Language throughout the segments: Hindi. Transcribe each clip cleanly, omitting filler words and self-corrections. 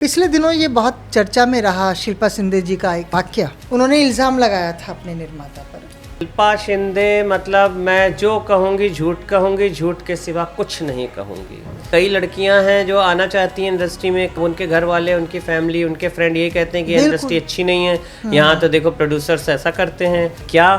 पिछले दिनों ये बहुत चर्चा में रहा शिल्पा शिंदे जी का एक वाक्य। उन्होंने इल्ज़ाम लगाया था अपने निर्माता पर। शिल्पा शिंदे मतलब मैं जो कहूँगी झूठ के सिवा कुछ नहीं कहूँगी। कई लड़कियां हैं जो आना चाहती हैं इंडस्ट्री में, उनके घर वाले, उनकी फैमिली, उनके फ्रेंड यही कहते हैं कि इंडस्ट्री अच्छी नहीं है, यहाँ तो देखो प्रोड्यूसर्स ऐसा करते हैं। क्या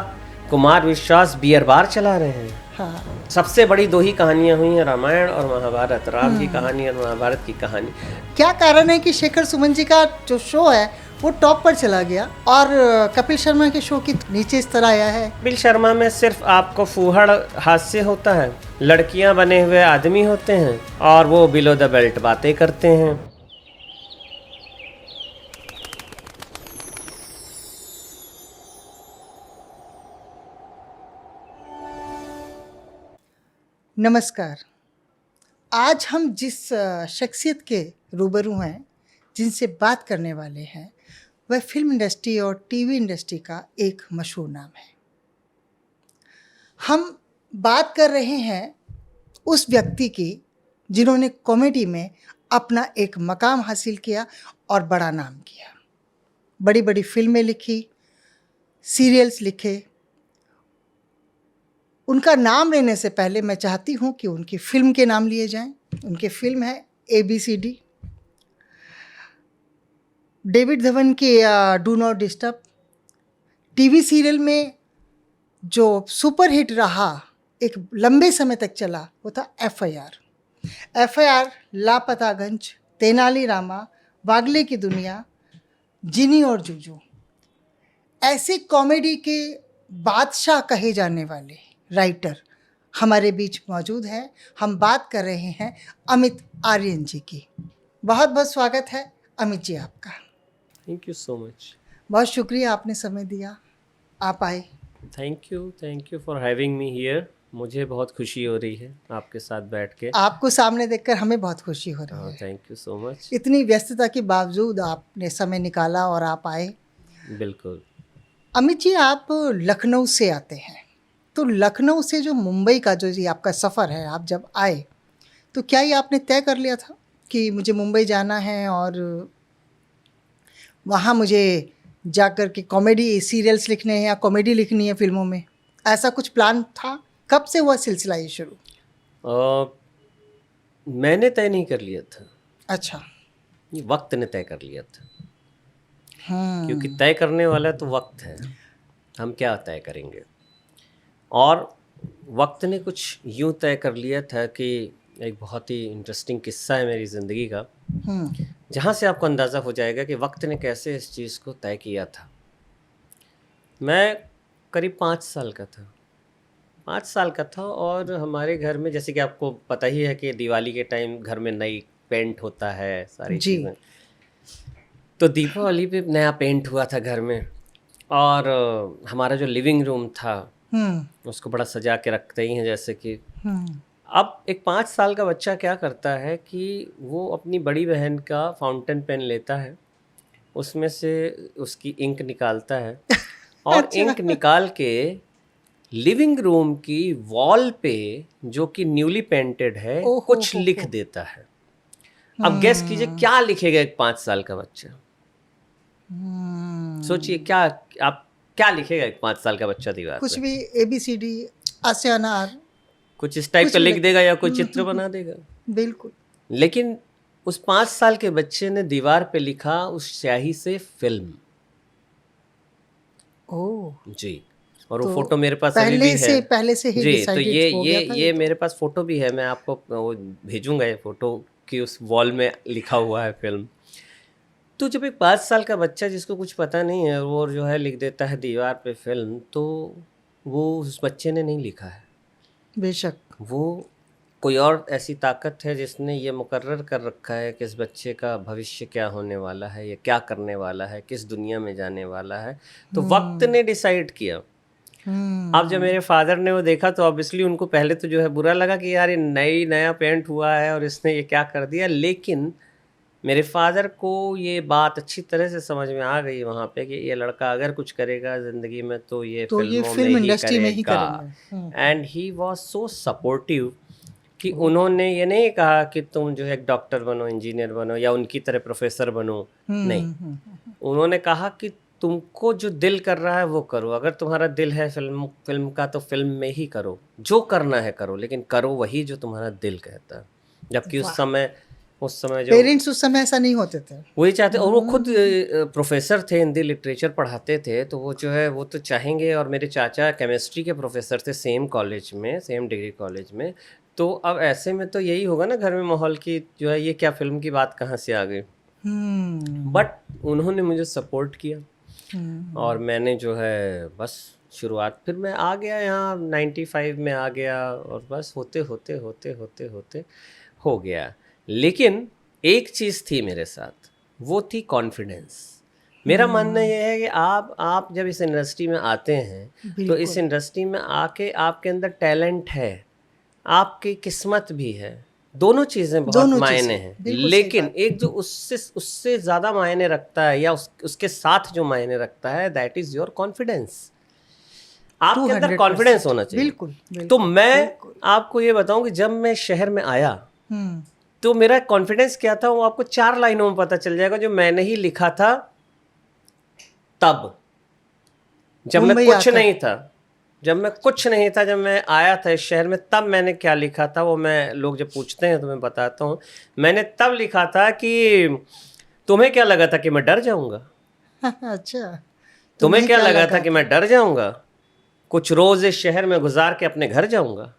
कुमार विश्वास बियर बार चला रहे हैं? हाँ। सबसे बड़ी दो ही कहानियां हुई हैं, रामायण और महाभारत, राम की कहानी और महाभारत की कहानी। क्या कारण है कि शेखर सुमन जी का जो शो है वो टॉप पर चला गया और कपिल शर्मा के शो की नीचे इस तरह आया है? कपिल शर्मा में सिर्फ आपको फूहड़ हास्य होता है, लड़कियां बने हुए आदमी होते हैं और वो बिलो द बेल्ट बातें करते हैं। नमस्कार। आज हम जिस शख्सियत के रूबरू हैं, जिनसे बात करने वाले हैं, वह फिल्म इंडस्ट्री और टीवी इंडस्ट्री का एक मशहूर नाम है। हम बात कर रहे हैं उस व्यक्ति की जिन्होंने कॉमेडी में अपना एक मकाम हासिल किया और बड़ा नाम किया। बड़ी बड़ी फिल्में लिखी, सीरियल्स लिखे। उनका नाम लेने से पहले मैं चाहती हूँ कि उनकी फिल्म के नाम लिए जाएं। उनकी फिल्म है ABCD, डेविड धवन की do not disturb. TV serial में जो सुपरहिट रहा, एक लंबे समय तक चला, वो था FIR, लापतागंज, तेनालीरामा, वागले की दुनिया, जिनी और जूजू। ऐसे कॉमेडी के बादशाह कहे जाने वाले राइटर हमारे बीच मौजूद हैं। हम बात कर रहे हैं अमित आर्यन जी की। बहुत बहुत स्वागत है अमित जी आपका। Thank you so much. बहुत शुक्रिया, आपने समय दिया, आप आए। Thank you for having me here. मुझे बहुत खुशी हो रही है आपके साथ बैठ के। आपको सामने देखकर हमें बहुत खुशी हो रही है। Thank you so much. इतनी व्यस्तता के बावजूद आपने समय निकाला और आप आए। बिल्कुल। अमित जी, आप लखनऊ से आते हैं, तो लखनऊ से जो मुंबई का जो ये आपका सफ़र है, आप जब आए तो क्या ये आपने तय कर लिया था कि मुझे मुंबई जाना है और वहाँ मुझे जाकर के कॉमेडी सीरियल्स लिखने हैं या कॉमेडी लिखनी है फिल्मों में? ऐसा कुछ प्लान था? कब से हुआ सिलसिला ये शुरू? मैंने तय नहीं कर लिया था, अच्छा। ये वक्त ने तय कर लिया था। क्योंकि हम्म। तय करने वाला तो वक्त है, हम क्या तय करेंगे। और वक्त ने कुछ यूं तय कर लिया था कि एक बहुत ही इंटरेस्टिंग किस्सा है मेरी ज़िंदगी का, जहाँ से आपको अंदाज़ा हो जाएगा कि वक्त ने कैसे इस चीज़ को तय किया था। मैं करीब 5 साल का था, 5 साल का था और हमारे घर में, जैसे कि आपको पता ही है कि दिवाली के टाइम घर में नई पेंट होता है, सारी चीज़ें। तो दीपावली पे नया पेंट हुआ था घर में और हमारा जो लिविंग रूम था उसको बड़ा सजा के रखते ही हैं, जैसे कि अब एक 5 साल का बच्चा क्या करता है कि वो अपनी बड़ी बहन का फाउंटेन पेन लेता है, उसमें से उसकी इंक निकालता है और अच्छा। इंक निकाल के लिविंग रूम की वॉल पे, जो कि न्यूली पेंटेड है, कुछ लिख देता है। अब गेस कीजिए क्या लिखेगा एक 5 साल का बच्चा। सोचिए क्या आप क्या लिखेगा एक 5 साल का बच्चा दीवार कुछ पे? भी ABCD, ASEANAR, कुछ इस टाइप का लिख देगा या कोई चित्र बना देगा। बिल्कुल। लेकिन उस 5 साल के बच्चे ने दीवार पे लिखा उस स्याही से फिल्म। ओह जी। और वो तो फोटो मेरे पास अभी भी है। पहले से ही जी, तो डिसाइडेड हो गया था ये तो? मेरे पास फोटो भी है, मैं आपको वो भेजूंगा ये फोटो कि उस वॉल में लिखा हुआ है फिल्म। तो जब एक 5 साल का बच्चा जिसको कुछ पता नहीं है वो जो है लिख देता है दीवार पे फिल्म, तो वो उस बच्चे ने नहीं लिखा है। बेशक। वो कोई और ऐसी ताकत है जिसने ये मुकर्रर कर रखा है कि इस बच्चे का भविष्य क्या होने वाला है, ये क्या करने वाला है, किस दुनिया में जाने वाला है। तो वक्त ने डिसाइड किया। अब जब मेरे फादर ने वो देखा तो ऑब्वियसली उनको पहले तो जो है बुरा लगा कि यार ये नया पेंट हुआ है और इसने ये क्या कर दिया। लेकिन मेरे फादर को ये बात अच्छी तरह से समझ में आ गई वहाँ पे कि ये लड़का अगर कुछ करेगा ज़िंदगी में तो ये फिल्मों में ही इंडस्ट्री में ही करेगा। करेंगे। And he was so supportive कि उन्होंने ये नहीं कहा कि तुम जो है एक डॉक्टर बनो, इंजीनियर बनो या उनकी तरह प्रोफेसर बनो, नहीं। उन्होंने कहा कि तुमको जो दिल कर रहा है वो करो, अगर तुम्हारा दिल है फिल्म का तो फिल्म में ही करो, जो करना है करो, लेकिन करो वही जो तुम्हारा दिल कहता है। जबकि उस समय जो पेरेंट्स उस समय ऐसा नहीं होते थे, वही चाहते, और वो खुद प्रोफेसर थे, हिंदी लिटरेचर पढ़ाते थे, तो वो जो है वो तो चाहेंगे। और मेरे चाचा केमिस्ट्री के प्रोफेसर थे सेम कॉलेज में, सेम डिग्री कॉलेज में। तो अब ऐसे में तो यही होगा ना घर में माहौल की जो है ये क्या फिल्म की बात कहाँ से आ गई। बट उन्होंने मुझे सपोर्ट किया और मैंने जो है बस शुरुआत, फिर मैं आ गया यहाँ 95 में आ गया और बस होते होते होते होते होते हो गया। लेकिन एक चीज़ थी मेरे साथ, वो थी कॉन्फिडेंस। मेरा मानना यह है कि आप जब इस इंडस्ट्री में आते हैं तो इस इंडस्ट्री में आके आपके अंदर टैलेंट है, आपकी किस्मत भी है, दोनों चीज़ें बहुत मायने हैं। लेकिन एक जो उससे ज़्यादा मायने रखता है या उसके साथ जो मायने रखता है, दैट इज़ योर कॉन्फिडेंस। आपके अंदर कॉन्फिडेंस होना चाहिए। बिल्कुल। तो मैं आपको ये बताऊं कि जब मैं शहर में आया तो मेरा कॉन्फिडेंस क्या था वो आपको 4 लाइनों में पता चल जाएगा, जो मैंने ही लिखा था तब, जब मैं कुछ नहीं था, जब मैं आया था इस शहर में, तब मैंने क्या लिखा था वो मैं, लोग जब पूछते हैं तो मैं बताता हूँ। मैंने तब लिखा था कि तुम्हें क्या लगा था कि मैं डर जाऊंगा? अच्छा, तुम्हें क्या लगा था कि मैं डर जाऊंगा? कुछ रोज इस शहर में गुजार के अपने घर जाऊंगा?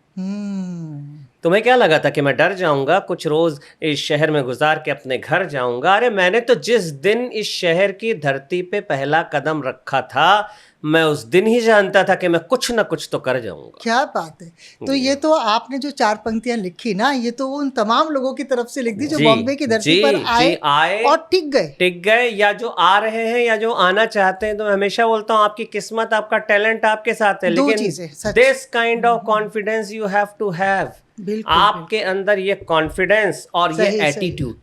तुम्हें क्या लगा था कि मैं डर जाऊंगा, कुछ रोज इस शहर में गुजार के अपने घर जाऊंगा? अरे मैंने तो जिस दिन इस शहर की धरती पे पहला कदम रखा था, मैं उस दिन ही जानता था कि मैं कुछ ना कुछ तो कर जाऊंगा। क्या बात है। तो ये तो आपने जो 4 पंक्तियां लिखी ना, ये तो उन तमाम लोगों की तरफ से लिख दी जो बॉम्बे की धरती पर आए और टिक गए, या जो आ रहे हैं या जो आना चाहते हैं। तो मैं हमेशा बोलता हूँ आपकी किस्मत, आपका टैलेंट आपके साथ है, लेकिन this kind of confidence you have to have. आपके अंदर ये कॉन्फिडेंस और ये एटीट्यूड,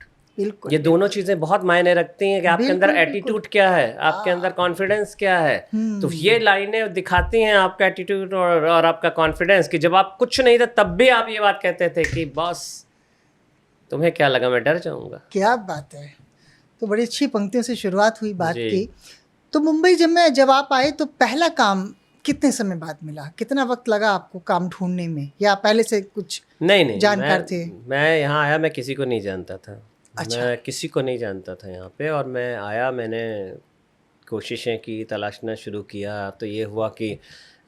ये दोनों चीजें बहुत मायने रखती हैं कि आपके अंदर एटीट्यूड क्या है, आपके अंदर कॉन्फिडेंस क्या है। तो ये लाइनें दिखाती हैं आपका एटीट्यूड और आपका कॉन्फिडेंस, कि जब आप कुछ नहीं था तब भी आप ये बात कहते थे कि बॉस तुम्हें क्या लगा मैं डर जाऊंगा। क्या बात है। तो बड़ी अच्छी पंक्तियों से शुरुआत हुई बात की। तो मुंबई जब आप आए तो पहला काम कितने समय बाद मिला? कितना वक्त लगा आपको काम ढूंढने में, या पहले से कुछ नहीं जानकार थे? मैं यहाँ आया, मैं किसी को नहीं जानता था। अच्छा। मैं किसी को नहीं जानता था यहाँ पे, और मैं आया, मैंने कोशिशें की, तलाशना शुरू किया। तो ये हुआ कि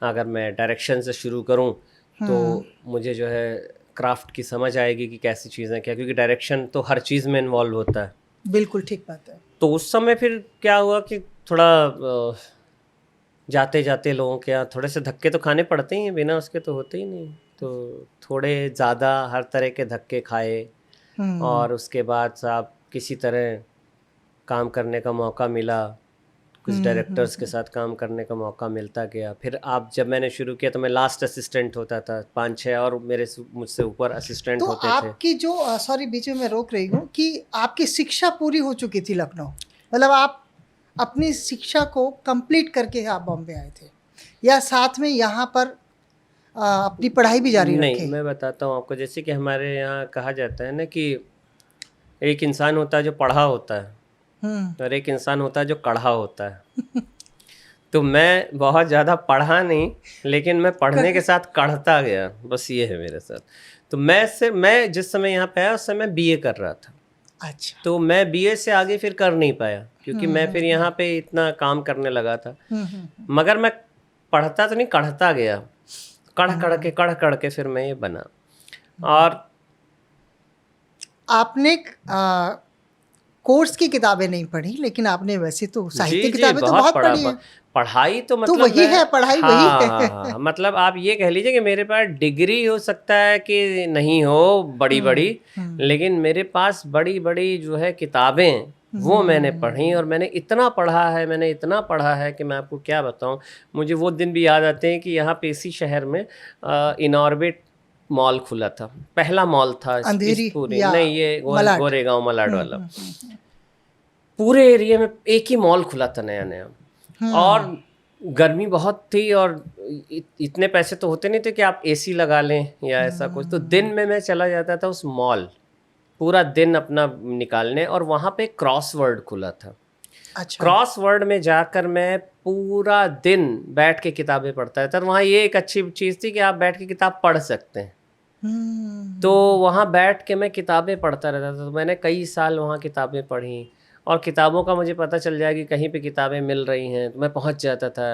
अगर मैं डायरेक्शन से शुरू करूँ तो मुझे जो है क्राफ्ट की समझ आएगी कि कैसी चीज़ें क्या, क्योंकि डायरेक्शन तो हर चीज़ में इन्वॉल्व होता है। बिल्कुल ठीक बात है। तो उस समय फिर क्या हुआ कि थोड़ा जाते जाते लोगों के यहाँ थोड़े से धक्के तो खाने पड़ते ही हैं, बिना उसके तो होते ही नहीं। तो थोड़े ज़्यादा हर तरह के धक्के खाए, और उसके बाद साहब किसी तरह काम करने का मौका मिला, कुछ डायरेक्टर्स के साथ काम करने का मौका मिलता गया। फिर जब मैंने शुरू किया तो मैं लास्ट असिस्टेंट होता था, 5-6 और मुझसे ऊपर असिस्टेंट तो होते थे। आपकी जो सॉरी बीच में मैं रोक रही हूँ कि आपकी शिक्षा पूरी हो चुकी थी लखनऊ, मतलब आप अपनी शिक्षा को कंप्लीट करके आप बॉम्बे आए थे, या साथ में यहाँ पर अपनी पढ़ाई भी जारी रखे? नहीं, मैं बताता हूँ आपको। जैसे कि हमारे यहाँ कहा जाता है ना कि एक इंसान होता है जो पढ़ा होता है, और एक इंसान होता है जो कढ़ा होता है। तो मैं बहुत ज़्यादा पढ़ा नहीं, लेकिन मैं पढ़ने के साथ कढ़ता गया, बस ये है मेरे साथ। तो मैं जिस समय यहाँ पे आया उस समय बीए कर रहा था। अच्छा। तो मैं बीए से आगे फिर कर नहीं पाया, क्योंकि मैं फिर यहाँ पे इतना काम करने लगा था। मगर मैं पढ़ता तो नहीं, कढ़ता गया, कढ़ के फिर मैं ये बना। और आपने कोर्स की किताबें नहीं पढ़ी, लेकिन आपने वैसे तो साहित्य किताबें तो बहुत पढ़ी हैं। पढ़ाई तो मतलब तो वही है, पढ़ाई वही है। मतलब आप ये कह लीजिए कि मेरे पास डिग्री हो सकता है कि नहीं हो बड़ी बड़ी, लेकिन मेरे पास बड़ी बड़ी जो है किताबें वो मैंने पढ़ी, और मैंने इतना पढ़ा है कि मैं आपको क्या बताऊं। मुझे वो दिन भी याद आते हैं कि यहाँ पे इसी शहर में इनऑर्बिट मॉल खुला था, पहला मॉल था अंधेरी नहीं, ये गोरेगांव मलाड वाला। पूरे एरिया में एक ही मॉल खुला था नया नया, और गर्मी बहुत थी और इतने पैसे तो होते नहीं थे कि आप एसी लगा लें या ऐसा कुछ, तो दिन में मैं चला जाता था उस मॉल, पूरा दिन अपना निकालने, और वहाँ पे क्रॉसवर्ड खुला था। अच्छा। क्रॉसवर्ड में जाकर मैं पूरा दिन बैठ के किताबें पढ़ता था। वहाँ ये एक अच्छी चीज़ थी कि आप बैठ के किताब पढ़ सकते हैं। तो वहाँ बैठ के मैं किताबें पढ़ता रहता था। तो मैंने कई साल वहाँ किताबें पढ़ी, और किताबों का मुझे पता चल जाए कि कहीं पे किताबें मिल रही हैं तो मैं पहुँच जाता था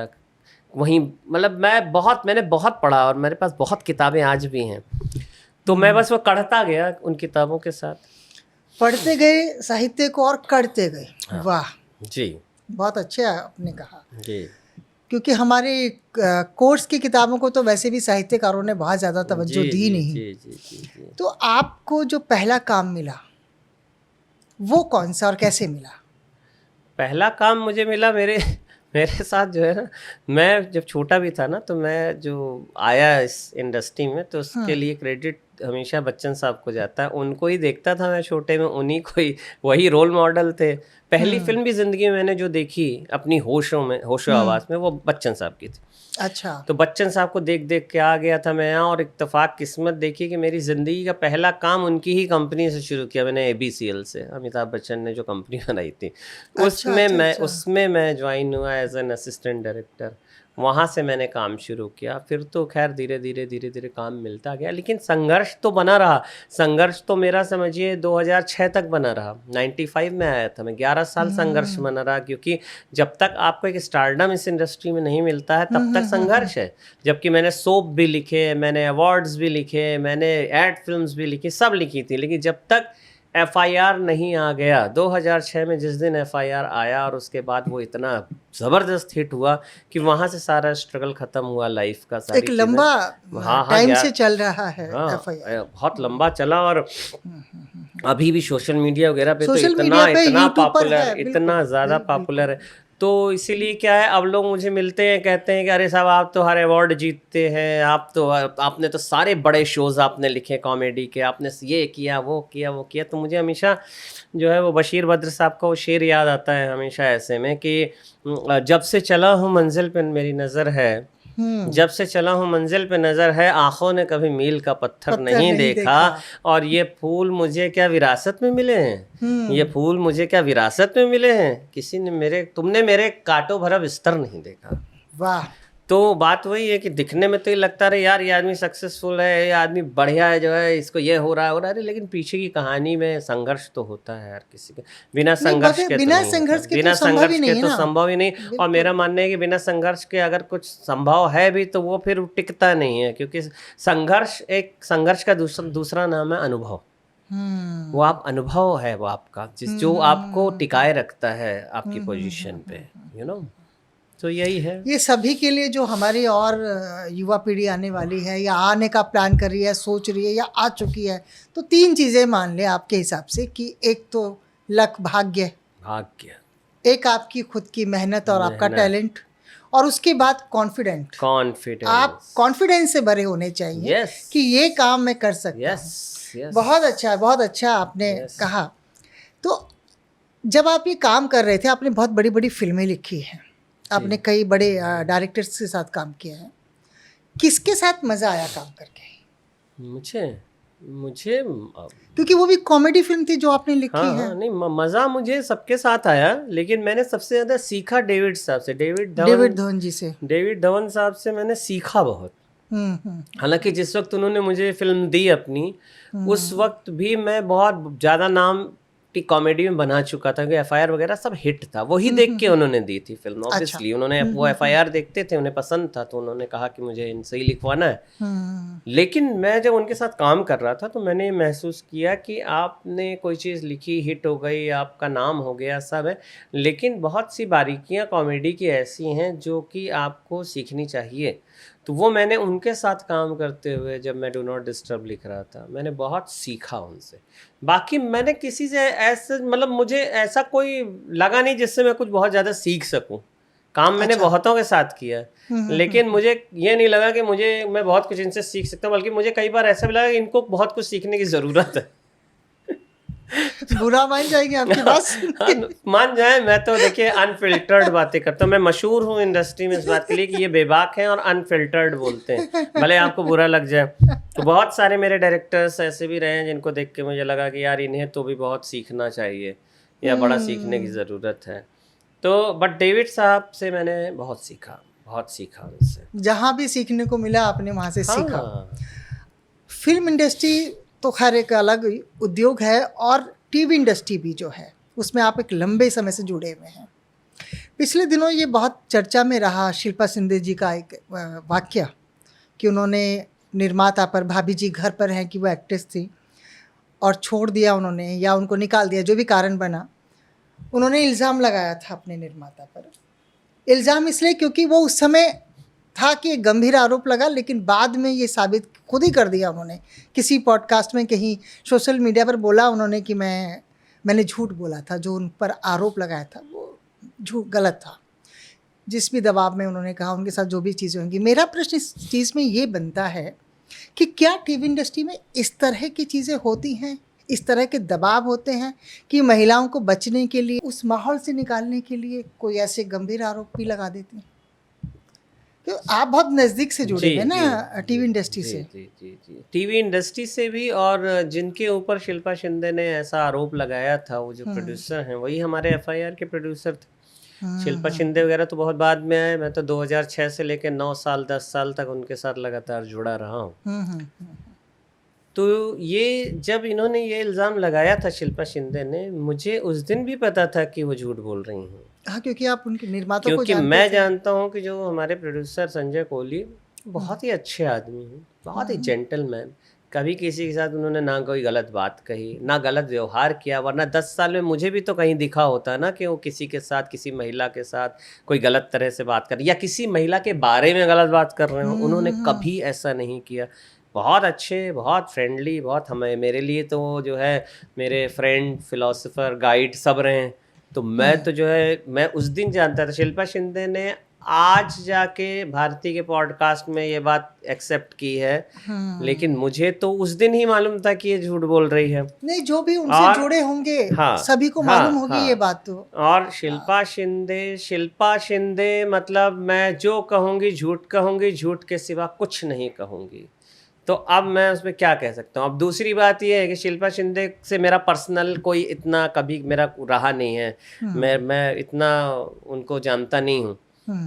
वहीं। मतलब मैंने बहुत पढ़ा, और मेरे पास बहुत किताबें आज भी हैं। तो मैं बस वो कढ़ता गया उन किताबों के साथ, पढ़ते गए साहित्य को और करते गए। हाँ। वाह, जी बहुत अच्छा आपने कहा। जी क्योंकि हमारे कोर्स की किताबों को तो वैसे भी साहित्यकारों ने बहुत ज़्यादा तवज्जो जी दी जी नहीं। जी जी जी जी। तो आपको जो पहला काम मिला वो कौन सा और कैसे मिला? पहला काम मुझे मिला मेरे मेरे साथ जो है ना, मैं जब छोटा भी था ना, तो मैं जो आया इस इंडस्ट्री में, तो उसके लिए क्रेडिट हमेशा बच्चन साहब को जाता है। उनको ही देखता था मैं छोटे में, उन्हीं को ही, वही रोल मॉडल थे। पहली फिल्म भी ज़िंदगी में मैंने जो देखी अपनी होशो आवाज़ में, वो बच्चन साहब की थी। अच्छा। तो बच्चन साहब को देख देख के आ गया था मैं यहाँ, और इत्तेफाक किस्मत देखी कि मेरी ज़िंदगी का पहला काम उनकी ही कंपनी से शुरू किया मैंने, ABCL से, अमिताभ बच्चन ने जो कंपनी बनाई थी, अच्छा, अच्छा, अच्छा। उसमें मैं ज्वाइन हुआ एज एन असिस्टेंट डायरेक्टर। वहाँ से मैंने काम शुरू किया। फिर तो खैर धीरे धीरे काम मिलता गया, लेकिन संघर्ष तो बना रहा। संघर्ष तो मेरा समझिए 2006 तक बना रहा। 95 में आया था मैं, 11 साल संघर्ष बना रहा, क्योंकि जब तक आपको एक स्टारडम इस इंडस्ट्री में नहीं मिलता है तब तक संघर्ष है। जबकि मैंने सोप भी लिखे, मैंने अवार्ड्स भी लिखे, मैंने एड फिल्म्स भी लिखी, सब लिखी थी, लेकिन जब तक FIR नहीं आ गया, 2006 में जिस दिन FIR आया, और उसके बाद वो इतना ज़बरदस्त हिट हुआ कि वहाँ से सारा स्ट्रगल ख़त्म हुआ लाइफ का, सारी एक लंबा हाँ टाइम से चल रहा है हाँ FIR। बहुत लंबा चला, और अभी भी सोशल मीडिया वगैरह पे तो सोशल मीडिया पे, इतना यूट्यूब पर पॉपुलर, है, इतना ज़्यादा पॉपुलर है। तो इसीलिए क्या है, अब लोग मुझे मिलते हैं, कहते हैं कि अरे साहब आप तो हर अवार्ड जीतते हैं, आपने तो सारे बड़े शोज़ आपने लिखे कॉमेडी के, आपने ये किया वो किया वो किया। तो मुझे हमेशा जो है वो बशीर बद्र साहब का वो शेर याद आता है हमेशा ऐसे में कि जब से चला हूँ मंजिल पे मेरी नज़र है, जब से चला हूँ मंजिल पे नज़र है, आँखों ने कभी मील का पत्थर नहीं देखा। और ये फूल मुझे क्या विरासत में मिले हैं, ये फूल मुझे क्या विरासत में मिले हैं, किसी ने तुमने मेरे कांटों भरा बिस्तर नहीं देखा। वाह। तो बात वही है कि दिखने में तो ये लगता रहे यार ये आदमी सक्सेसफुल है, ये आदमी बढ़िया है, जो है इसको ये हो रहा है, लेकिन पीछे की कहानी में संघर्ष तो होता है यार किसी के। बिना संघर्ष के बिना संघर्ष के तो संभव ही नहीं। और मेरा मानना है कि बिना संघर्ष के अगर कुछ संभव है भी तो वो फिर टिकता नहीं है, क्योंकि संघर्ष का दूसरा नाम है अनुभव। वो आप अनुभव है वो आपका, जो आपको टिकाए रखता है आपकी पोजीशन पे, तो यही है। ये सभी के लिए, जो हमारी और युवा पीढ़ी आने वाली है या आने का प्लान कर रही है, सोच रही है या आ चुकी है, तो 3 चीज़ें मान ले आपके हिसाब से कि एक तो लक, भाग्य, एक आपकी खुद की मेहनत और आपका टैलेंट, और उसके बाद कॉन्फिडेंस। आप कॉन्फिडेंस से भरे होने चाहिए कि ये काम मैं कर सकता हूँ। बहुत अच्छा आपने कहा। तो जब आप ये काम कर रहे थे, आपने बहुत बड़ी बड़ी फिल्में लिखी हैं, आपने कई बड़े डायरेक्टर्स के साथ काम किया है, किसके साथ मज़ा आया काम करके? मुझे क्योंकि वो भी कॉमेडी फिल्म थी जो आपने लिखी है। हाँ, नहीं मज़ा मुझे सबके साथ आया, लेकिन मैंने सबसे ज़्यादा सीखा डेविड साहब से, डेविड धवन जी से। डेविड धवन साहब से मैंने सीखा बहुत। हालांकि जिस वक्त उन्होंने मुझे फिल्म दी अपनी, उस वक्त भी मैं बहुत ज़्यादा नाम कॉमेडी में बना चुका था, क्योंकि FIR वगैरह सब हिट था, वही देख के उन्होंने दी थी फिल्म। ऑब्वियसली उन्होंने वो FIR देखते थे, उन्हें पसंद था, तो उन्होंने कहा कि मुझे इनसे ही लिखवाना है। लेकिन मैं जब उनके साथ काम कर रहा था तो मैंने महसूस किया कि आपने कोई चीज़ लिखी, हिट हो गई, आपका नाम हो गया, सब है, लेकिन बहुत सी बारीकियाँ कॉमेडी की ऐसी हैं जो कि आपको सीखनी चाहिए। तो वो मैंने उनके साथ काम करते हुए, जब मैं डू नॉट डिस्टर्ब लिख रहा था, मैंने बहुत सीखा उनसे। बाकी मैंने किसी से ऐसे, मतलब मुझे ऐसा कोई लगा नहीं जिससे मैं कुछ बहुत ज़्यादा सीख सकूं। काम मैंने बहुतों के साथ किया, लेकिन मुझे ये नहीं लगा कि मैं बहुत कुछ इनसे सीख सकता हूँ, बल्कि मुझे कई बार ऐसा भी लगा कि इनको बहुत कुछ सीखने की ज़रूरत है। बुरा मान जाएंगे आपकी बात सुन के। हाँ, मान जाए, मैं तो देखिए अनफिल्टर्ड बातें करता हूँ। मैं मशहूर हूँ इंडस्ट्री में इस बात के लिए कि ये बेबाक हैं और अनफिल्टर्ड बोलते हैं, भले आपको बुरा लग जाए। तो बहुत सारे मेरे डायरेक्टर्स ऐसे भी रहे हैं जिनको देख के मुझे लगा कि यार इन्हें तो भी बहुत सीखना चाहिए या बड़ा सीखने की ज़रूरत है। तो बट डेविड साहब से मैंने बहुत सीखा उनसे। जहाँ भी सीखने को मिला आपने वहाँ से सीखा। हाँ, फिल्म इंडस्ट्री तो खैर एक अलग उद्योग है, और टीवी इंडस्ट्री भी जो है उसमें आप एक लंबे समय से जुड़े हुए हैं। पिछले दिनों ये बहुत चर्चा में रहा शिल्पा शिंदे जी का एक वाक्य कि उन्होंने निर्माता पर, भाभी जी घर पर हैं कि वो एक्ट्रेस थी और छोड़ दिया उन्होंने या उनको निकाल दिया, जो भी कारण बना, उन्होंने इल्ज़ाम लगाया था अपने निर्माता पर। इल्ज़ाम इसलिए क्योंकि वो उस समय था कि एक गंभीर आरोप लगा, लेकिन बाद में ये साबित खुद ही कर दिया उन्होंने, किसी पॉडकास्ट में कहीं सोशल मीडिया पर बोला उन्होंने कि मैंने झूठ बोला था, जो उन पर आरोप लगाया था वो झूठ गलत था। जिस भी दबाव में उन्होंने कहा, उनके साथ जो भी चीज़ें होंगी, मेरा प्रश्न इस चीज़ में ये बनता है कि क्या टीवी इंडस्ट्री में इस तरह की चीज़ें होती हैं, इस तरह के दबाव होते हैं कि महिलाओं को बचने के लिए, उस माहौल से निकालने के लिए कोई ऐसे गंभीर आरोप भी लगा देती हैं? तो आप बहुत नज़दीक से जुड़े हैं ना टीवी इंडस्ट्री से। जी टीवी इंडस्ट्री से भी, और जिनके ऊपर शिल्पा शिंदे ने ऐसा आरोप लगाया था, वो जो प्रोड्यूसर हैं वही हमारे एफआईआर के प्रोड्यूसर थे। शिल्पा शिंदे वगैरह तो बहुत बाद में आए, मैं तो 2006 से लेकर 9 साल 10 साल तक उनके साथ लगातार जुड़ा रहा हूँ। तो ये जब इन्होंने ये इल्ज़ाम लगाया था शिल्पा शिंदे ने, मुझे उस दिन भी पता था कि वो झूठ बोल रही हैं। हाँ, क्योंकि आप उनके निर्माता को क्योंकि जानते मैं थे। जानता हूँ कि जो हमारे प्रोड्यूसर संजय कोहली बहुत ही अच्छे आदमी हैं, बहुत ही जेंटलमैन। कभी किसी के साथ उन्होंने ना कोई गलत बात कही, ना गलत व्यवहार किया, वरना 10 साल में मुझे भी तो कहीं दिखा होता ना कि वो किसी के साथ, किसी महिला के साथ कोई गलत तरह से बात कर, या किसी महिला के बारे में गलत बात कर रहे हो। उन्होंने कभी ऐसा नहीं किया। बहुत अच्छे, बहुत फ्रेंडली, बहुत, हमें, मेरे लिए तो जो है मेरे फ्रेंड, फिलोसोफर, गाइड सब रहे हैं। तो मैं तो जो है, मैं उस दिन जानता था। शिल्पा शिंदे ने आज जाके भारती के पॉडकास्ट में ये बात एक्सेप्ट की है, लेकिन मुझे तो उस दिन ही मालूम था कि ये झूठ बोल रही है। नहीं, जो भी उनसे जुड़े होंगे सभी को मालूम होगी ये बात तो। और शिल्पा शिंदे मतलब मैं जो कहूँगी झूठ कहूँगी, झूठ के सिवा कुछ नहीं कहूँगी। तो अब मैं उसमें क्या कह सकता हूँ। अब दूसरी बात ये है कि शिल्पा शिंदे से मेरा पर्सनल कोई इतना कभी मेरा रहा नहीं है, मैं इतना उनको जानता नहीं हूँ,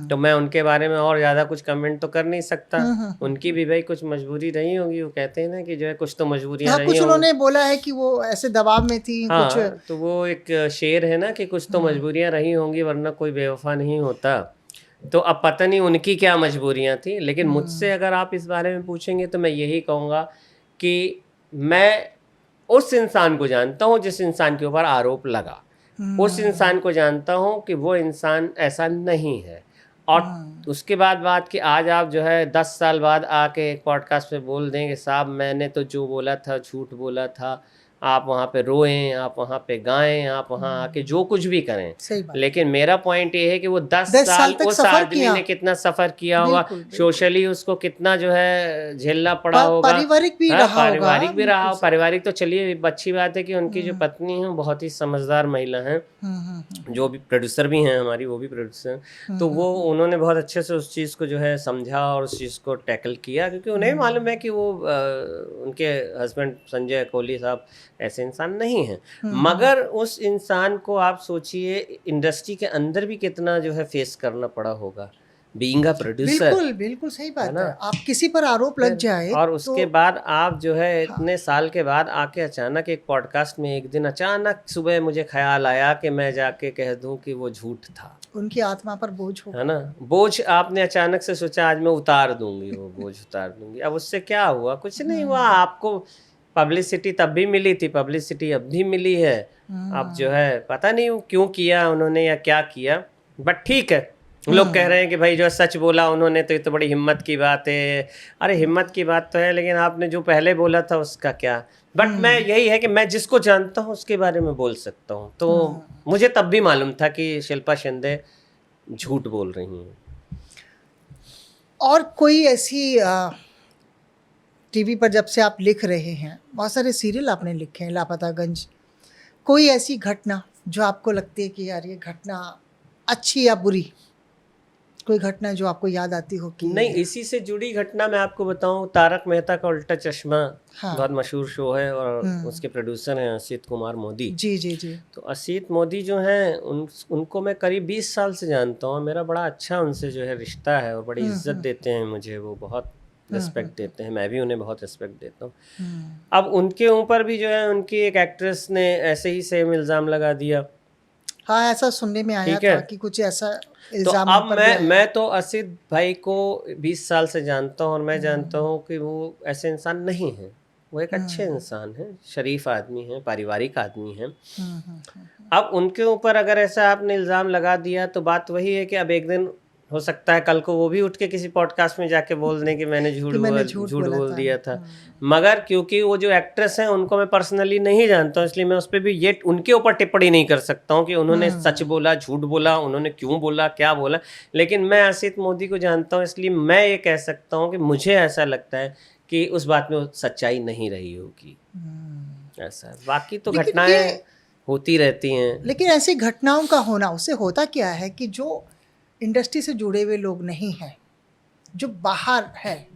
तो मैं उनके बारे में और ज़्यादा कुछ कमेंट तो कर नहीं सकता। उनकी भी भाई कुछ मजबूरी रही होगी, वो कहते हैं ना कि जो है कुछ तो मजबूरियाँ रही कुछ होंगी। उन्होंने बोला है कि वो ऐसे दबाव में थी। हाँ, कुछ तो वो एक शेर है ना कि कुछ तो मजबूरियाँ रही होंगी, वरना कोई बेवफा नहीं होता। तो अब पता नहीं उनकी क्या मजबूरियां थी, लेकिन मुझसे अगर आप इस बारे में पूछेंगे तो मैं यही कहूँगा कि मैं उस इंसान को जानता हूँ जिस इंसान के ऊपर आरोप लगा, उस इंसान को जानता हूँ कि वो इंसान ऐसा नहीं है। और उसके बाद बात कि आज आप जो है 10 साल बाद आके एक पॉडकास्ट में बोल देंगे साहब मैंने तो जो बोला था झूठ बोला था, आप वहाँ पे रोएं, आप वहाँ पे गाएं, आप वहाँ आके जो कुछ भी करें। सही बात। लेकिन मेरा पॉइंट ये है कि वो 10 साल तक उस सफर आदमी किया। ने कितना सफ़र किया होगा, सोशली उसको कितना जो है झेलना पड़ा होगा, पारिवारिक भी रहा होगा। पारिवारिक भी रहा। पारिवारिक तो चलिए अच्छी बात है कि उनकी जो पत्नी है बहुत ही समझदार महिला है, जो भी प्रोड्यूसर भी हैं हमारी, वो भी प्रोड्यूसर, तो वो उन्होंने बहुत अच्छे से उस चीज़ को जो है समझा और उस चीज़ को टैकल किया, क्योंकि उन्हें मालूम है कि वो उनके हस्बैंड संजय कोहली साहब ऐसे इंसान नहीं हैं। मगर उस इंसान को आप सोचिए इंडस्ट्री के अंदर भी कितना जो है फेस करना पड़ा होगा, बीइंग अ प्रोड्यूसर। बिल्कुल सही बात है। आप किसी पर आरोप लग जाए और उसके बाद आप जो है इतने साल के बाद आके अचानक एक पॉडकास्ट में एक दिन अचानक सुबह मुझे ख्याल आया कि मैं जाके कह दूं कि वो झूठ था। उनकी आत्मा पर बोझ हो, है ना, बोझ आपने अचानक से सोचा आज मैं उतार दूंगी, वो बोझ उतार दूंगी। अब उससे क्या हुआ? कुछ नहीं हुआ। आपको पब्लिसिटी तब भी मिली थी, पब्लिसिटी अब भी मिली है। अब जो है पता नहीं क्यों किया उन्होंने या क्या किया, बट ठीक है। लोग कह रहे हैं कि भाई जो सच बोला उन्होंने तो ये तो बड़ी हिम्मत की बात है। अरे हिम्मत की बात तो है, लेकिन आपने जो पहले बोला था उसका क्या? बट मैं यही है कि मैं जिसको जानता हूँ उसके बारे में बोल सकता हूँ। तो मुझे तब भी मालूम था कि शिल्पा शिंदे झूठ बोल रही हैं। और कोई ऐसी टीवी पर जब से आप लिख रहे हैं, बहुत सारे सीरियल आपने लिखे हैं, लापतागंज, कोई ऐसी घटना जो आपको लगती है कि यार ये घटना अच्छी या बुरी, कोई घटना जो आपको याद आती हो कि नहीं, इसी से जुड़ी घटना मैं आपको बताऊं, तारक मेहता का उल्टा चश्मा हाँ। बहुत मशहूर शो है और उसके प्रोड्यूसर हैं असित कुमार मोदी। जी जी जी। तो असित मोदी जो हैं उनको मैं करीब 20 साल से जानता हूँ। मेरा बड़ा अच्छा उनसे जो है रिश्ता है और बड़ी इज्जत देते हैं मुझे, वो बहुत रिस्पेक्ट देते हैं, मैं भी उन्हें बहुत रिस्पेक्ट देता हूँ। अब उनके ऊपर भी जो है उनकी एक एक्ट्रेस ने ऐसे ही सेम इल्ज़ाम लगा दिया। हाँ, ऐसा सुनने में आया ठीक है। था कि कुछ ऐसा तो इल्जाम अब उन पर भी आया। मैं तो असित भाई को 20 साल से जानता हूँ और मैं जानता हूँ कि वो ऐसे इंसान नहीं है। वो एक अच्छे इंसान हैं, शरीफ आदमी हैं, पारिवारिक आदमी हैं। अब उनके ऊपर अगर ऐसा आपने इल्ज़ाम लगा दिया तो बात वही है कि अब एक दिन हो सकता है कल को वो भी उठ के किसी पॉडकास्ट में जाके बोल दें कि मैंने झूठ बोल दिया था। मगर क्योंकि वो जो एक्ट्रेस हैं उनको मैं पर्सनली नहीं जानता हूँ, इसलिए मैं उस पर भी ये उनके ऊपर टिप्पणी नहीं कर सकता हूँ कि उन्होंने सच बोला, झूठ बोला, उन्होंने क्यों बोला, क्या बोला। लेकिन मैं असित मोदी को जानता हूँ, इसलिए मैं ये कह सकता हूँ कि मुझे ऐसा लगता है कि उस बात में सच्चाई नहीं रही होगी। ऐसा है। बाकी तो घटनाएं होती रहती हैं। लेकिन ऐसी घटनाओं का होना, उससे होता क्या है कि जो इंडस्ट्री से जुड़े हुए लोग नहीं हैं, जो बाहर है,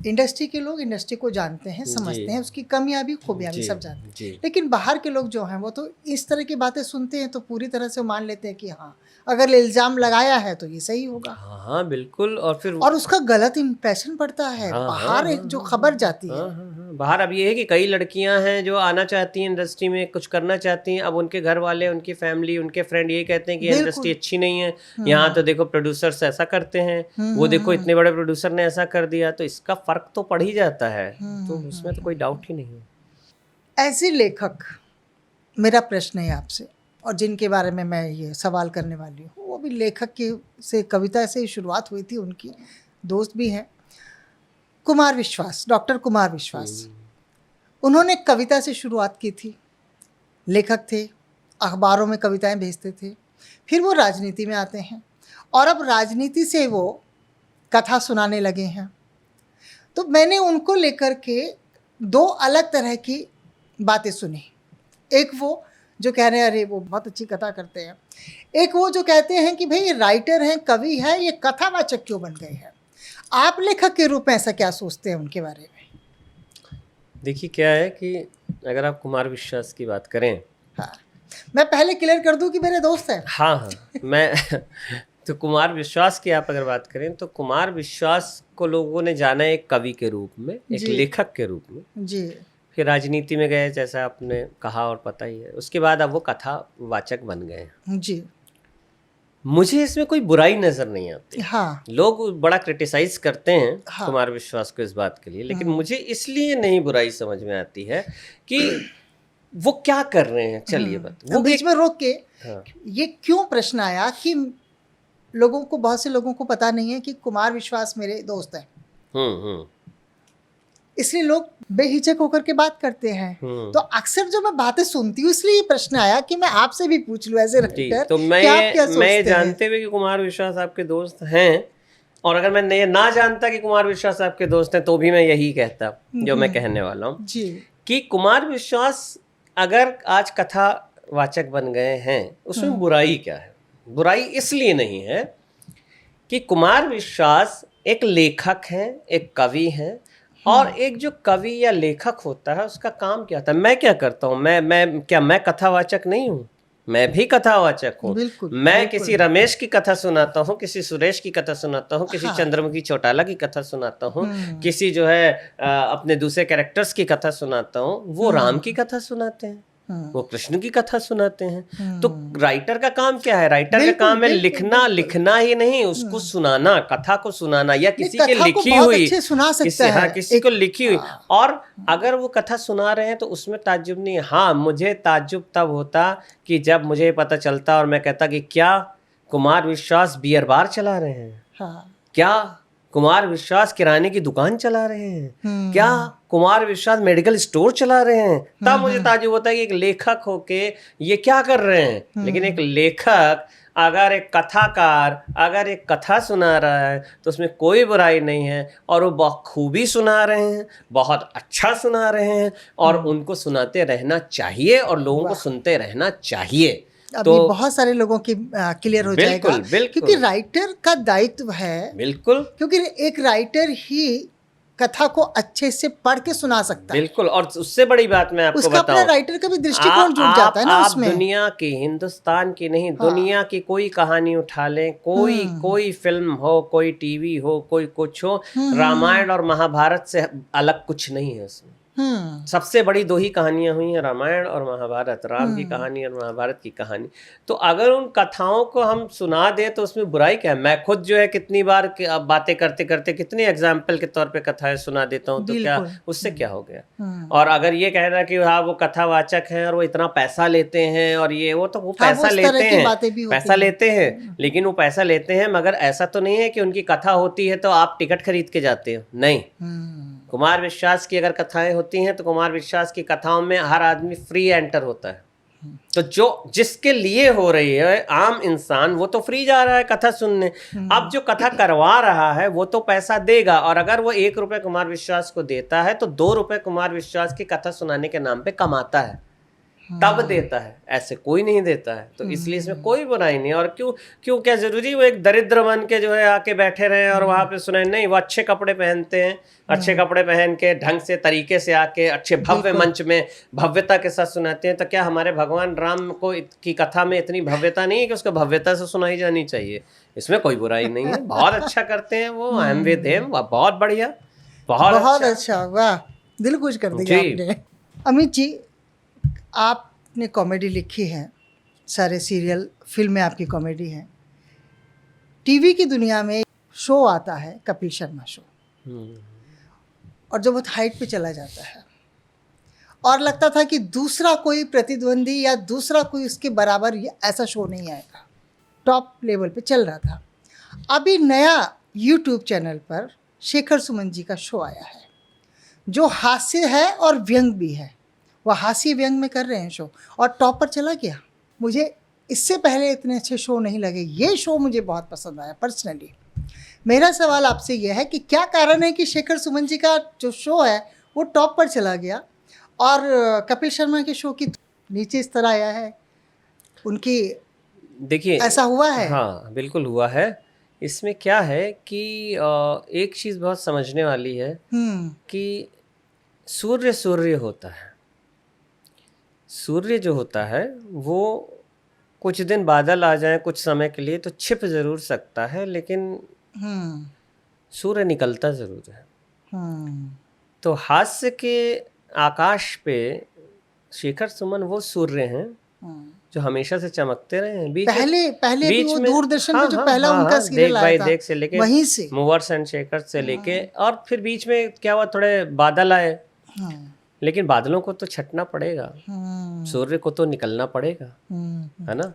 इंडस्ट्री के लोग इंडस्ट्री को जानते हैं, समझते हैं, उसकी कमियां भी खूबियां भी सब जानते हैं। लेकिन बाहर के लोग जो हैं वो तो इस तरह की बातें सुनते हैं तो पूरी तरह से मान लेते हैं कि हाँ, अगर इल्ज़ाम लगाया है तो ये सही होगा। हाँ बिल्कुल। और उसका गलत इंप्रेशन पड़ता है बाहर एक जो खबर जाती है। बाहर अब ये है कि कई लड़कियां हैं जो आना चाहती हैं इंडस्ट्री में, कुछ करना चाहती हैं। अब उनके घर वाले, उनकी फैमिली, उनके फ्रेंड ये कहते हैं कि इंडस्ट्री अच्छी नहीं है, यहाँ तो देखो प्रोड्यूसर्स ऐसा करते हैं, वो देखो इतने बड़े प्रोड्यूसर ने ऐसा कर दिया। तो इसका फर्क तो पड़ ही जाता है, तो उसमें तो कोई डाउट ही नहीं है। ऐसे लेखक, मेरा प्रश्न है आपसे, और जिनके बारे में मैं ये सवाल करने वाली हूँ, वो भी लेखक की से कविता से ही शुरुआत हुई थी, उनकी दोस्त भी हैं, कुमार विश्वास, डॉक्टर कुमार विश्वास। उन्होंने कविता से शुरुआत की थी, लेखक थे, अखबारों में कविताएं भेजते थे, फिर वो राजनीति में आते हैं और अब राजनीति से वो कथा सुनाने लगे हैं। तो मैंने उनको लेकर के दो अलग तरह की बातें सुनी। एक वो जो कह रहे हैं अरे वो बहुत अच्छी कथा करते हैं, एक वो जो कहते हैं कि भाई ये राइटर हैं, कवि हैं, ये कथावाचक क्यों बन गए हैं। आप लेखक के रूप में ऐसा क्या सोचते हैं उनके बारे में? देखिए क्या है कि अगर आप कुमार विश्वास की बात करें, हाँ, मैं पहले क्लियर कर दूं कि मेरे दोस्त हैं। हाँ मैं तो कुमार विश्वास की आप अगर बात करें तो कुमार विश्वास को लोगों ने जाना एक कवि के रूप में, एक लेखक के रूप में जी। फिर राजनीति में गए जैसा आपने कहा और पता ही है, उसके बाद अब वो कथावाचक बन गए जी। मुझे इसमें कोई बुराई नजर नहीं आती। हाँ। लोग बड़ा क्रिटिसाइज करते हैं कुमार विश्वास को इस बात के लिए, लेकिन मुझे इसलिए नहीं बुराई समझ में आती है कि वो क्या कर रहे हैं। चलिए वो बीच में रोक के ये क्यों प्रश्न आया कि लोगों को, बहुत से लोगों को पता नहीं है कि कुमार विश्वास मेरे दोस्त हैं, इसलिए लोग बेहिचक होकर के बात करते हैं। तो अक्सर जो मैं बातें सुनती हूँ, इसलिए ये प्रश्न आया कि मैं आपसे भी पूछ लूं एज ए राइटर। तो मैं जानते हुए कि कुमार विश्वास आपके दोस्त हैं, और अगर मैं ये ना जानता कि कुमार विश्वास आपके दोस्त हैं तो भी मैं यही कहता जो मैं कहने वाला हूँ जी, कि कुमार विश्वास अगर आज कथावाचक बन गए हैं उसमें बुराई क्या है। बुराई इसलिए नहीं है कि कुमार विश्वास एक लेखक हैं, एक कवि हैं, और एक जो कवि या लेखक होता है उसका काम क्या होता है। मैं क्या करता हूँ, मैं कथावाचक नहीं हूँ, मैं भी कथावाचक हूँ। मैं किसी रमेश की कथा सुनाता हूँ, किसी सुरेश की कथा सुनाता हूँ, किसी चंद्रमुखी चौटाला की कथा सुनाता हूँ, किसी जो है अपने दूसरे कैरेक्टर्स की कथा सुनाता हूँ। वो राम की कथा सुनाते हैं, वो कृष्ण की कथा सुनाते हैं। तो राइटर का काम क्या है? राइटर का काम है लिखना ही नहीं, उसको सुनाना, कथा को सुनाना, या किसी के लिखी हुई किसी को लिखी हुई। और अगर वो कथा सुना रहे हैं तो उसमें ताज्जुब नहीं है। हाँ, मुझे ताज्जुब तब होता कि जब मुझे पता चलता और मैं कहता कि क्या कुमार विश्वास बियर बार चला रहे हैं, क्या कुमार विश्वास किराने की दुकान चला रहे हैं, क्या कुमार विश्वास मेडिकल स्टोर चला रहे हैं, तब मुझे ताज्जुब होता है कि एक लेखक होके ये क्या कर रहे हैं। लेकिन एक लेखक अगर एक कथाकार अगर एक कथा सुना रहा है तो उसमें कोई बुराई नहीं है, और वो बखूबी सुना रहे हैं, बहुत अच्छा सुना रहे हैं, और उनको सुनाते रहना चाहिए और लोगों को सुनते रहना चाहिए। अभी तो बहुत सारे लोगों की क्लियर हो जाएगा, बिल्कुल बिल्कुल क्योंकि राइटर का दायित्व है, बिल्कुल क्योंकि एक राइटर ही कथा को अच्छे से पढ़ के सुना सकता है। बिल्कुल। और उससे बड़ी बात मैं आपको उसका अपना बताऊं, राइटर का भी दृष्टिकोण जुड़ जाता है ना आप उसमें। दुनिया की, हिंदुस्तान की नहीं, दुनिया की कोई कहानी उठा लें, कोई फिल्म हो, कोई टीवी हो, कोई कुछ हो, रामायण और महाभारत से अलग कुछ नहीं है उसमें। सबसे बड़ी दो ही कहानियां हुई हैं, रामायण और महाभारत, राम की कहानी और महाभारत की कहानी। तो अगर उन कथाओं को हम सुना दें तो उसमें बुराई क्या है? मैं खुद जो है कितनी बार बातें करते करते कितनी एग्जाम्पल के तौर पे कथाएं सुना देता हूँ, तो क्या उससे क्या हो गया? और अगर ये कहना कि हाँ वो कथावाचक हैं और वो इतना पैसा लेते हैं और ये वो, तो वो पैसा लेते हैं, पैसा लेते हैं, लेकिन वो पैसा लेते हैं, मगर ऐसा तो नहीं है कि उनकी कथा होती है तो आप टिकट खरीद के जाते हो, नहीं। कुमार विश्वास की अगर कथाएं होती हैं तो कुमार विश्वास की कथाओं में हर आदमी फ्री एंटर होता है। तो जो जिसके लिए हो रही है आम इंसान, वो तो फ्री जा रहा है कथा सुनने। अब जो कथा करवा रहा है वो तो पैसा देगा, और अगर वो 1 रुपये कुमार विश्वास को देता है तो 2 रुपये कुमार विश्वास की कथा सुनाने के नाम पे कमाता है, तब देता है, ऐसे कोई नहीं देता है। तो इसलिए इसमें कोई बुराई नहीं। और क्यों क्या जरूरी वो एक दरिद्र बन के जो है आके बैठे रहे और वहां पे सुने? नहीं, वो अच्छे कपड़े पहनते हैं, अच्छे कपड़े पहन के ढंग से तरीके से आके अच्छे भव्य मंच में भव्यता के साथ सुनाते हैं। तो क्या हमारे भगवान राम को की कथा में इतनी भव्यता नहीं है कि उसको भव्यता से सुनाई जानी चाहिए? इसमें कोई बुराई नहीं है, बहुत अच्छा करते हैं वो, आई एम विद हिम, बहुत बढ़िया, बहुत अच्छा। वाह, दिल खुश कर दिया आपने। अमित जी, आपने कॉमेडी लिखी है, सारे सीरियल फिल्में आपकी कॉमेडी हैं। टीवी की दुनिया में शो आता है कपिल शर्मा शो, और जब वो हाइट पे चला जाता है और लगता था कि दूसरा कोई प्रतिद्वंदी या दूसरा कोई उसके बराबर ऐसा शो नहीं आएगा, टॉप लेवल पे चल रहा था। अभी नया यूट्यूब चैनल पर शेखर सुमन जी का शो आया है, जो हास्य है और व्यंग भी है। वह हास्य व्यंग में कर रहे हैं शो, और टॉप पर चला गया। मुझे इससे पहले इतने अच्छे शो नहीं लगे, ये शो मुझे बहुत पसंद आया पर्सनली। मेरा सवाल आपसे यह है कि क्या कारण है कि शेखर सुमन जी का जो शो है वो टॉप पर चला गया और कपिल शर्मा के शो की नीचे इस तरह आया है? उनकी देखिए, ऐसा हुआ है? हाँ बिल्कुल हुआ है। इसमें क्या है कि एक चीज़ बहुत समझने वाली है कि सूर्य होता है। सूर्य जो होता है वो कुछ दिन बादल आ जाए कुछ समय के लिए तो छिप ज़रूर सकता है, लेकिन सूर्य निकलता ज़रूर है। तो हास्य के आकाश पे शेखर सुमन वो सूर्य हैं जो हमेशा से चमकते रहे हैं। पहले भी वो दूरदर्शन में जो पहला उनका सीरियल आया था, देख से लेके वहीं से मूवर्स एंड शेखर से लेके, और फिर बीच में क्या हुआ, थोड़े बादल आए, लेकिन बादलों को तो छटना पड़ेगा, सूर्य को तो निकलना पड़ेगा, है ना।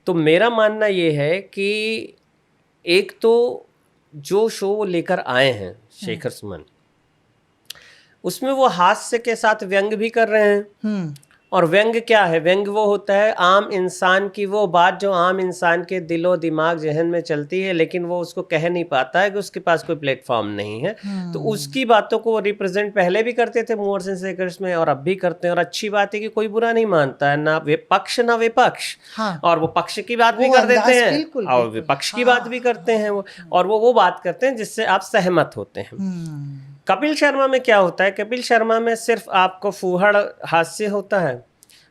तो मेरा मानना ये है कि एक तो जो शो वो लेकर आए हैं शेखर सुमन, उसमें वो हास्य के साथ व्यंग भी कर रहे हैं। और व्यंग क्या है? व्यंग वो होता है आम इंसान की वो बात जो आम इंसान के दिलो दिमाग जहन में चलती है, लेकिन वो उसको कह नहीं पाता है कि उसके पास कोई प्लेटफॉर्म नहीं है। तो उसकी बातों को वो रिप्रेजेंट पहले भी करते थे मूवर्स एंड शेखर्स में, और अब भी करते हैं। और अच्छी बात है कि कोई बुरा नहीं मानता है, ना पक्ष ना विपक्ष। और वो पक्ष की बात भी कर देते हैं और विपक्ष की बात भी करते हैं वो, और वो बात करते हैं जिससे आप सहमत होते हैं। कपिल शर्मा में क्या होता है? कपिल शर्मा में सिर्फ आपको फूहड़ हास्य होता है,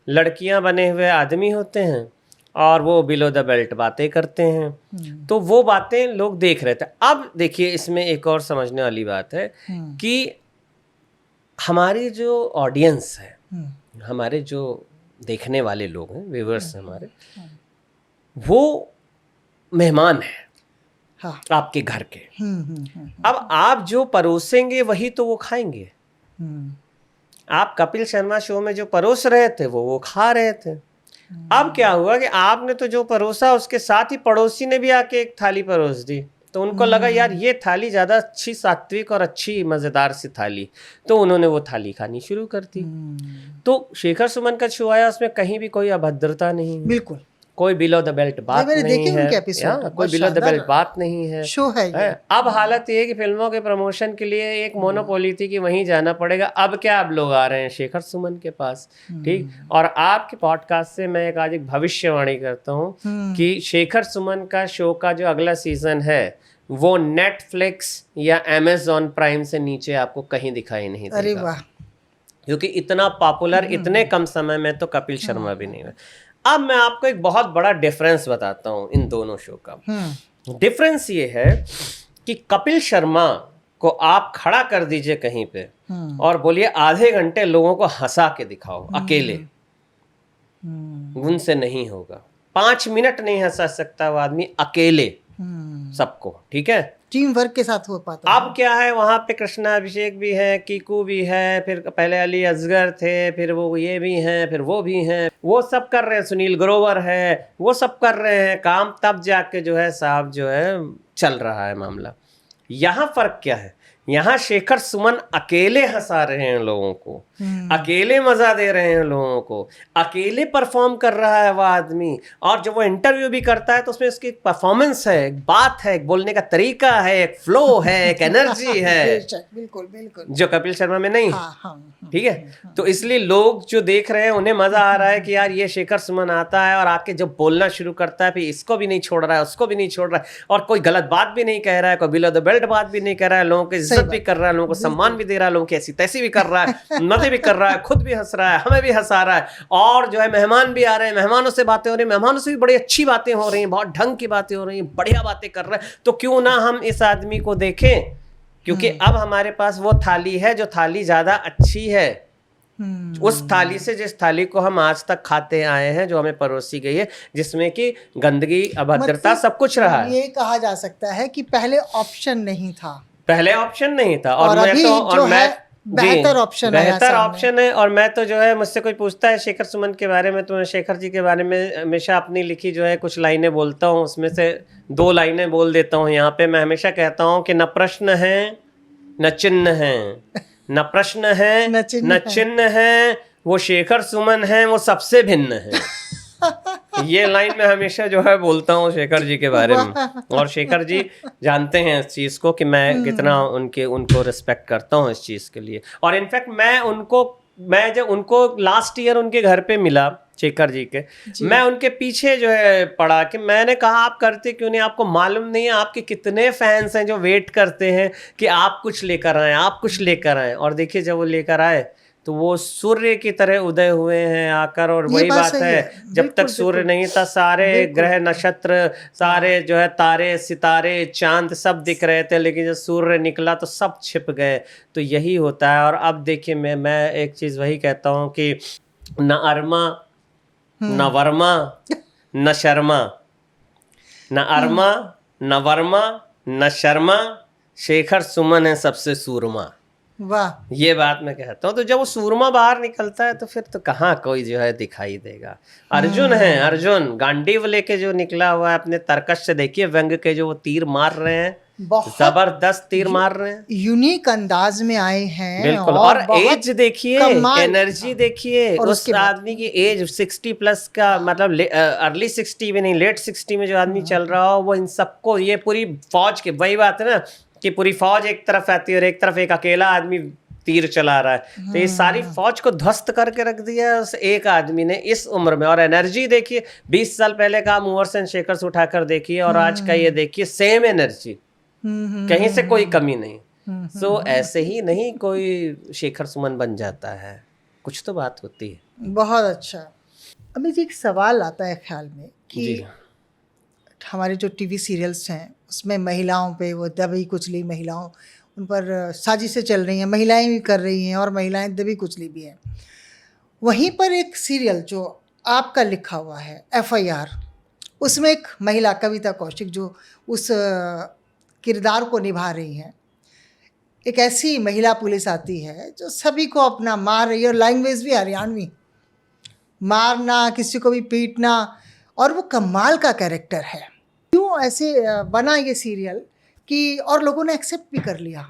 लड़कियां बने हुए आदमी होते हैं, और वो बिलो द बेल्ट बातें करते हैं। तो वो बातें लोग देख रहे थे। अब देखिए, इसमें एक और समझने वाली बात है कि हमारी जो ऑडियंस है, हमारे जो देखने वाले लोग हैं, व्यूअर्स हमारे, वो मेहमान हैं आपके घर के। अब आप जो परोसेंगे वही तो वो खाएंगे। आप कपिल शर्मा शो में जो परोस रहे थे वो खा रहे थे। अब क्या हुआ कि आपने तो जो परोसा उसके साथ ही पड़ोसी ने भी आके एक थाली परोस दी, तो उनको लगा यार ये थाली ज़्यादा अच्छी, सात्विक और अच्छी मज़ेदार सी थाली, तो उन्होंने वो थाली खानी शुरू कर दी। तो शेखर सुमन का शो आया, उसमें कहीं भी कोई अभद्रता नहीं, बिल्कुल कोई बिलो द बेल्ट बात मैंने नहीं देखे है, उनके एपिसोड, कोई बहुत बिलो द शानदार बेल्ट बात नहीं है। शो है ये। अब हालत ये है कि फिल्मों के प्रमोशन के लिए एक मोनोपोली थी कि वहीं जाना पड़ेगा। अब क्या, अब लोग आ रहे हैं शेखर सुमन के पास, ठीक। और आपके पॉडकास्ट से मैं आज एक भविष्यवाणी करता हूँ कि शेखर सुमन का शो का जो अगला सीजन है वो नेटफ्लिक्स या अमेजॉन प्राइम से नीचे आपको कहीं दिखाई नहीं अरे देगा, वाह, क्योंकि इतना पॉपुलर इतने कम समय में तो कपिल शर्मा भी नहीं हुआ। अब मैं आपको एक बहुत बड़ा डिफरेंस बताता हूँ इन दोनों शो का। डिफरेंस ये है कि कपिल शर्मा को आप खड़ा कर दीजिए कहीं पे और बोलिए आधे घंटे लोगों को हंसा के दिखाओ अकेले, उनसे नहीं होगा। 5 मिनट नहीं हंसा सकता वो आदमी अकेले सबको, ठीक है। टीम वर्क के साथ हो पाता है। अब क्या है, वहां पे कृष्णा अभिषेक भी है, कीकू भी है, फिर पहले अली असगर थे, फिर वो ये भी हैं, फिर वो भी हैं, वो सब कर रहे हैं, सुनील ग्रोवर है, वो सब कर रहे हैं काम, तब जाके जो है साहब जो है चल रहा है मामला। यहाँ फर्क क्या है, यहाँ शेखर सुमन अकेले हंसा रहे हैं लोगों को, अकेले मजा दे रहे हैं लोगों को, अकेले परफॉर्म कर रहा है वो आदमी। और जब वो इंटरव्यू भी करता है तो उसमें उसकी एक परफॉर्मेंस है, एक बात है, एक बोलने का तरीका है, एक फ्लो है, एक एनर्जी है, बिल्कुल बिल्कुल, जो कपिल शर्मा में नहीं। हाँ, ठीक है, तो इसलिए लोग जो देख रहे हैं उन्हें मजा आ रहा है कि यार ये शेखर सुमन आता है और आके जब बोलना शुरू करता है, फिर इसको भी नहीं छोड़ रहा है, उसको भी नहीं छोड़ रहा है, और कोई गलत बात भी नहीं कह रहा है, कोई बिलो द बेल्ट बात भी नहीं कह रहा है, लोगों की इज्जत भी कर रहा है, लोगों को सम्मान भी दे रहा है, लोगों की ऐसी तैसी भी कर रहा है, मजे भी कर रहा है, खुद भी हंस रहा है, हमें भी हंसा रहा है, और जो है मेहमान भी आ रहे हैं, मेहमानों से बातें हो रही हैं, मेहमानों से भी बड़ी अच्छी बातें हो रही हैं, बहुत ढंग की बातें हो रही हैं, बढ़िया बातें कर रहे हैं। तो क्यों ना हम इस आदमी को देखें, क्योंकि अब हमारे पास वो थाली है जो थाली ज्यादा अच्छी है। उस थाली से, जिस थाली को हम आज तक खाते आए हैं, जो हमें परोसी गई है, जिसमें कि गंदगी, अभद्रता, सब कुछ रहा है। ये कहा जा सकता है कि पहले ऑप्शन नहीं था, पहले ऑप्शन नहीं था, और अभी मैं तो, जो और मैं है बेहतर ऑप्शन है, बेहतर ऑप्शन है। और मैं तो जो है, मुझसे कोई पूछता है शेखर सुमन के बारे में, तो मैं शेखर जी के बारे में हमेशा अपनी लिखी जो है कुछ लाइनें बोलता हूँ, उसमें से 2 लाइनें बोल देता हूँ यहाँ पे। मैं हमेशा कहता हूँ कि न प्रश्न है न चिन्ह है, न प्रश्न है न चिन्ह है, वो शेखर सुमन है, वो सबसे भिन्न है। ये लाइन मैं हमेशा जो है बोलता हूँ शेखर जी के बारे में, और शेखर जी जानते हैं इस चीज़ को कि मैं कितना उनको रिस्पेक्ट करता हूँ इस चीज़ के लिए। और इनफैक्ट मैं जब उनको लास्ट ईयर उनके घर पे मिला शेखर जी के, मैं उनके पीछे जो है पड़ा कि मैंने कहा आप करते क्यों नहीं, आपको मालूम नहीं है आपके कितने फैंस हैं जो वेट करते हैं कि आप कुछ लेकर आए, आप कुछ लेकर आए। और देखिए जब वो लेकर आए तो वो सूर्य की तरह उदय हुए हैं आकर। और वही बात है, जब तक सूर्य नहीं था सारे ग्रह नक्षत्र, सारे जो है तारे सितारे चांद सब दिख रहे थे, लेकिन जब सूर्य निकला तो सब छिप गए। तो यही होता है। और अब देखिए मैं एक चीज़ वही कहता हूँ कि न अरमा न वर्मा न शर्मा, न अरमा न वर्मा न शर्मा, शेखर सुमन है सबसे सूरमा। वाह, ये बात मैं कहता हूँ। तो जब वो सूरमा बाहर निकलता है तो फिर तो कहाँ कोई जो है दिखाई देगा। अर्जुन है, अर्जुन गांडीव लेके जो निकला हुआ है अपने तरकश से, देखिए व्यंग के जो वो तीर मार रहे हैं, बहुत जबरदस्त तीर मार रहे हैं, यूनिक अंदाज में आए हैं। बिल्कुल। और एज देखिए, एनर्जी देखिए, उस आदमी की एज 60 प्लस का, मतलब अर्ली 60 भी नहीं, लेट 60 में जो आदमी चल रहा हो, वो इन सबको, ये पूरी फौज के, वही बात है ना कि पूरी फौज एक तरफ आती है और एक तरफ एक अकेला आदमी तीर चला रहा है। तो ये सारी फौज को ध्वस्त करके रख दिया है उस एक आदमी ने इस उम्र में। और एनर्जी देखिए, 20 साल पहले का मूवर्स एंड शेखर्स उठाकर देखिए और आज का ये देखिए, सेम एनर्जी, कहीं से कोई कमी नहीं। सो ऐसे ही नहीं कोई शेखर सुमन बन जाता है, कुछ तो बात होती है। बहुत अच्छा। अभी जी एक सवाल आता है ख्याल में कि हमारे जो टीवी सीरियल्स हैं उसमें महिलाओं पे वो दबी कुचली, महिलाओं उन पर साजिशें चल रही हैं, महिलाएं भी कर रही हैं और महिलाएं दबी कुचली भी हैं। वहीं पर एक सीरियल जो आपका लिखा हुआ है FIR, उसमें एक महिला कविता कौशिक जो उस किरदार को निभा रही हैं। एक ऐसी महिला पुलिस आती है जो सभी को अपना मार रही है, और लैंग्वेज भी हरियाणवी, मारना, किसी को भी पीटना, और वो कमाल का कैरेक्टर है। क्यों ऐसे बना ये सीरियल कि और लोगों ने एक्सेप्ट भी कर लिया,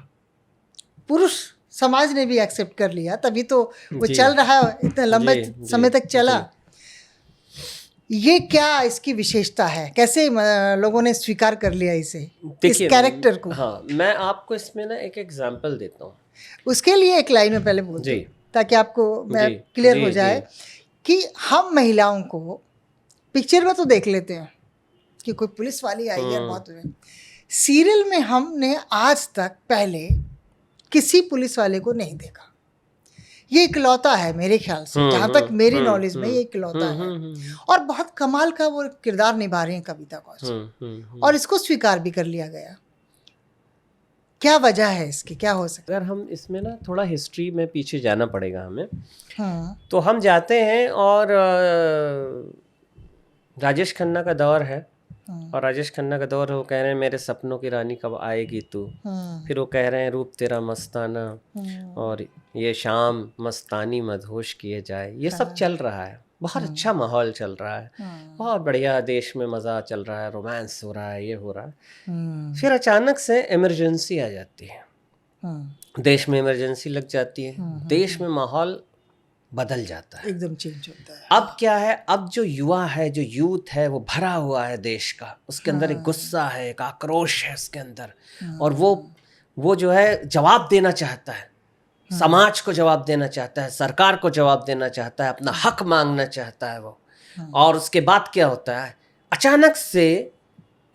पुरुष समाज ने भी एक्सेप्ट कर लिया, तभी तो वो चल रहा है, इतने लंबे समय तक चला। ये क्या इसकी विशेषता है, कैसे लोगों ने स्वीकार कर लिया इसे, इस देखिए, कैरेक्टर को? हाँ, मैं आपको इसमें ना एक एग्जांपल देता हूँ। उसके लिए एक लाइन में पहले बोल जी। दूं, ताकि आपको मैं जी, क्लियर जी, हो जाए कि हम महिलाओं को पिक्चर में तो देख लेते हैं कि कोई पुलिस वाली आई है और बहुत हुए, सीरियल में हमने आज तक पहले किसी पुलिस वाले को नहीं देखा। ये इकलौता है मेरे ख्याल से, जहाँ तक मेरी नॉलेज में ये इकलौता है, और बहुत कमाल का वो किरदार निभा रहे हैं कविता कौशिक, और इसको स्वीकार भी कर लिया गया। क्या वजह है इसकी, क्या हो सकता अगर हम इसमें ना थोड़ा हिस्ट्री में पीछे जाना पड़ेगा हमें, है? तो हम जाते हैं और राजेश खन्ना का दौर है, और राजेश खन्ना का दौर है, वो कह रहे हैं मेरे सपनों की रानी कब आएगी तू, फिर वो कह रहे हैं रूप तेरा मस्ताना, और ये शाम मस्तानी मदहोश किए जाए, ये सब चल रहा है, बहुत अच्छा माहौल चल रहा है, बहुत बढ़िया, देश में मज़ा चल रहा है, रोमांस हो रहा है, ये हो रहा है। फिर अचानक से इमरजेंसी आ जाती है, देश में इमरजेंसी लग जाती है, देश में माहौल बदल जाता है, एकदम चेंज होता है। अब क्या है, अब जो युवा है, जो यूथ है, वो भरा हुआ है देश का, उसके अंदर एक गुस्सा है, एक आक्रोश है उसके अंदर, और वो जो है जवाब देना चाहता है, समाज को जवाब देना चाहता है, सरकार को जवाब देना चाहता है, अपना हक मांगना चाहता है वो। और उसके बाद क्या होता है, अचानक से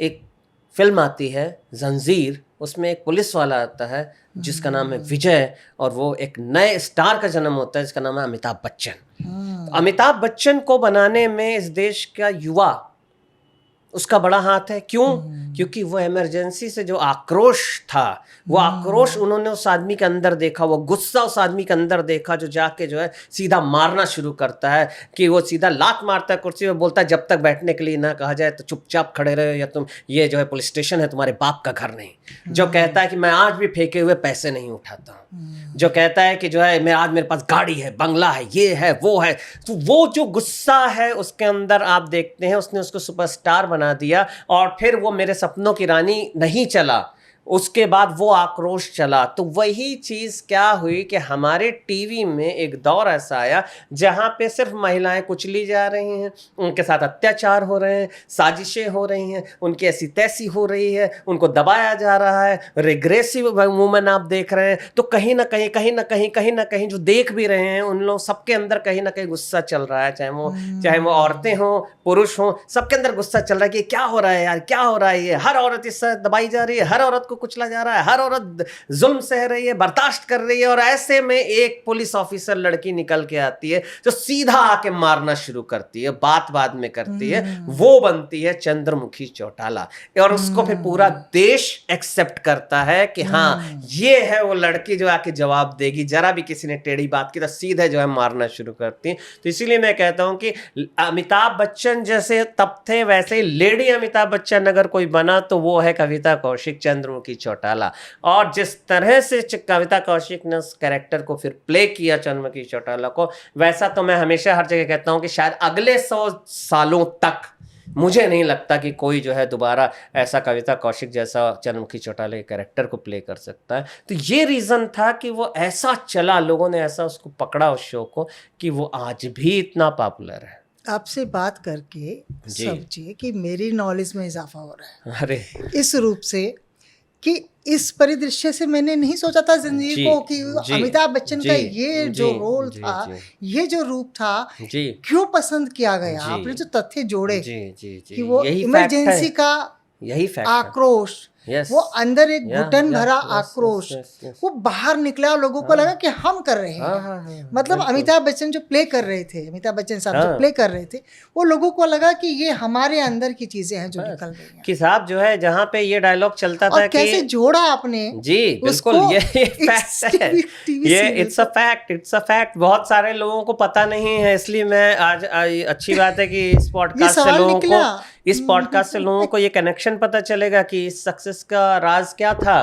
एक फिल्म आती है जंजीर, उसमें एक पुलिस वाला आता है जिसका नाम है विजय, और वो एक नए स्टार का जन्म होता है जिसका नाम है अमिताभ बच्चन। तो अमिताभ बच्चन को बनाने में इस देश का युवा, उसका बड़ा हाथ है। क्यों? क्योंकि वो इमरजेंसी से जो आक्रोश था, वो आक्रोश उन्होंने उस आदमी के अंदर देखा, वो गुस्सा उस आदमी के अंदर देखा, जो जाके जो है सीधा मारना शुरू करता है, कि वो सीधा लात मारता है कुर्सी में, बोलता है जब तक बैठने के लिए ना कहा जाए तो चुपचाप खड़े रहे, या तुम, ये जो है पुलिस स्टेशन है, तुम्हारे बाप का घर नहीं। जो कहता है कि मैं आज भी फेंके हुए पैसे नहीं उठाता हूँ, जो कहता है कि जो है मैं आज, मेरे पास गाड़ी है, बंगला है, ये है, वो है। तो वो जो गुस्सा है उसके अंदर आप देखते हैं, उसने उसको सुपरस्टार बना दिया, और फिर वो मेरे सपनों की रानी नहीं चला, उसके बाद वो आक्रोश चला। तो वही चीज़ क्या हुई कि हमारे टीवी में एक दौर ऐसा आया जहाँ पे सिर्फ महिलाएं कुचली जा रही हैं, उनके साथ अत्याचार हो रहे हैं, साजिशें हो रही हैं, उनकी ऐसी तैसी हो रही है, उनको दबाया जा रहा है, रिग्रेसिव वुमेन आप देख रहे हैं। तो कहीं ना कहीं जो देख भी रहे हैं, उन लोग सबके अंदर कहीं ना कहीं गुस्सा चल रहा है, चाहे वो औरतें हों, पुरुष हों, सबके अंदर गुस्सा चल रहा है कि क्या हो रहा है यार, क्या हो रहा है, ये हर औरत इससे दबाई जा रही है, हर औरत को कुचला जा रहा है, हर औरत जुल्म सह रही है, बर्दाश्त कर रही है। और ऐसे में एक पुलिस ऑफिसर लड़की निकल के आती है जो सीधा आके मारना शुरू करती है, बात बाद में करती है, वो बनती है चंद्रमुखी चौटाला, और उसको फिर पूरा देश एक्सेप्ट करता है कि हाँ ये है वो लड़की जो आके जवाब देगी, जरा भी किसी ने टेढ़ी बात की तो सीधे जो है मारना शुरू करती है। तो इसीलिए मैं कहता हूं कि अमिताभ बच्चन जैसे तब थे, वैसे ही लेडी अमिताभ बच्चन अगर कोई बना तो वो है कविता कौशिक, चंद्रमुखी चौटाला। और जिस तरह से कविता कौशिक ने उस कैरेक्टर को फिर प्ले किया चंद्रमुखी चौटाला को, वैसा तो मैं हमेशा हर जगह कहता हूं कि शायद अगले 100 सालों तक मुझे नहीं लगता कि कोई जो है दोबारा ऐसा कविता कौशिक जैसा चंद्रमुखी चौटाला के कैरेक्टर को प्ले कर सकता है। तो ये रीज़न था कि वो ऐसा चला, लोगों ने ऐसा उसको पकड़ा उस शो को, कि वो आज भी इतना पॉपुलर है। आपसे बात करके समझिए कि मेरी नॉलेज में इजाफा हो रहा है, अरे इस रूप से कि इस परिदृश्य से मैंने नहीं सोचा था जिंदगी को कि अमिताभ बच्चन का ये जो रोल था, ये जो रूप था, क्यों पसंद किया गया। आपने जो तथ्य जोड़े कि वो इमरजेंसी का यही आक्रोश, वो अंदर एक घुटन भरा आक्रोश, वो बाहर निकला और लोगों को लगा कि हम कर रहे हैं। मतलब अमिताभ बच्चन जो प्ले कर रहे थे, अमिताभ बच्चन साहब जो प्ले कर रहे थे, वो लोगों को लगा कि ये हमारे अंदर की चीजें हैं जो निकल रही हैं। कि साहब जो है जहाँ पे ये डायलॉग चलता था, कैसे जोड़ा आपने। जी बिल्कुल, ये फैक्ट है, ये इट्स अ फैक्ट। बहुत सारे लोगों को पता नहीं है, इसलिए मैं आज अच्छी बात है कि इस पॉडकास्ट से लोगों को इस पॉडकास्ट से लोगों को ये कनेक्शन पता चलेगा कि इस सक्सेस का राज क्या था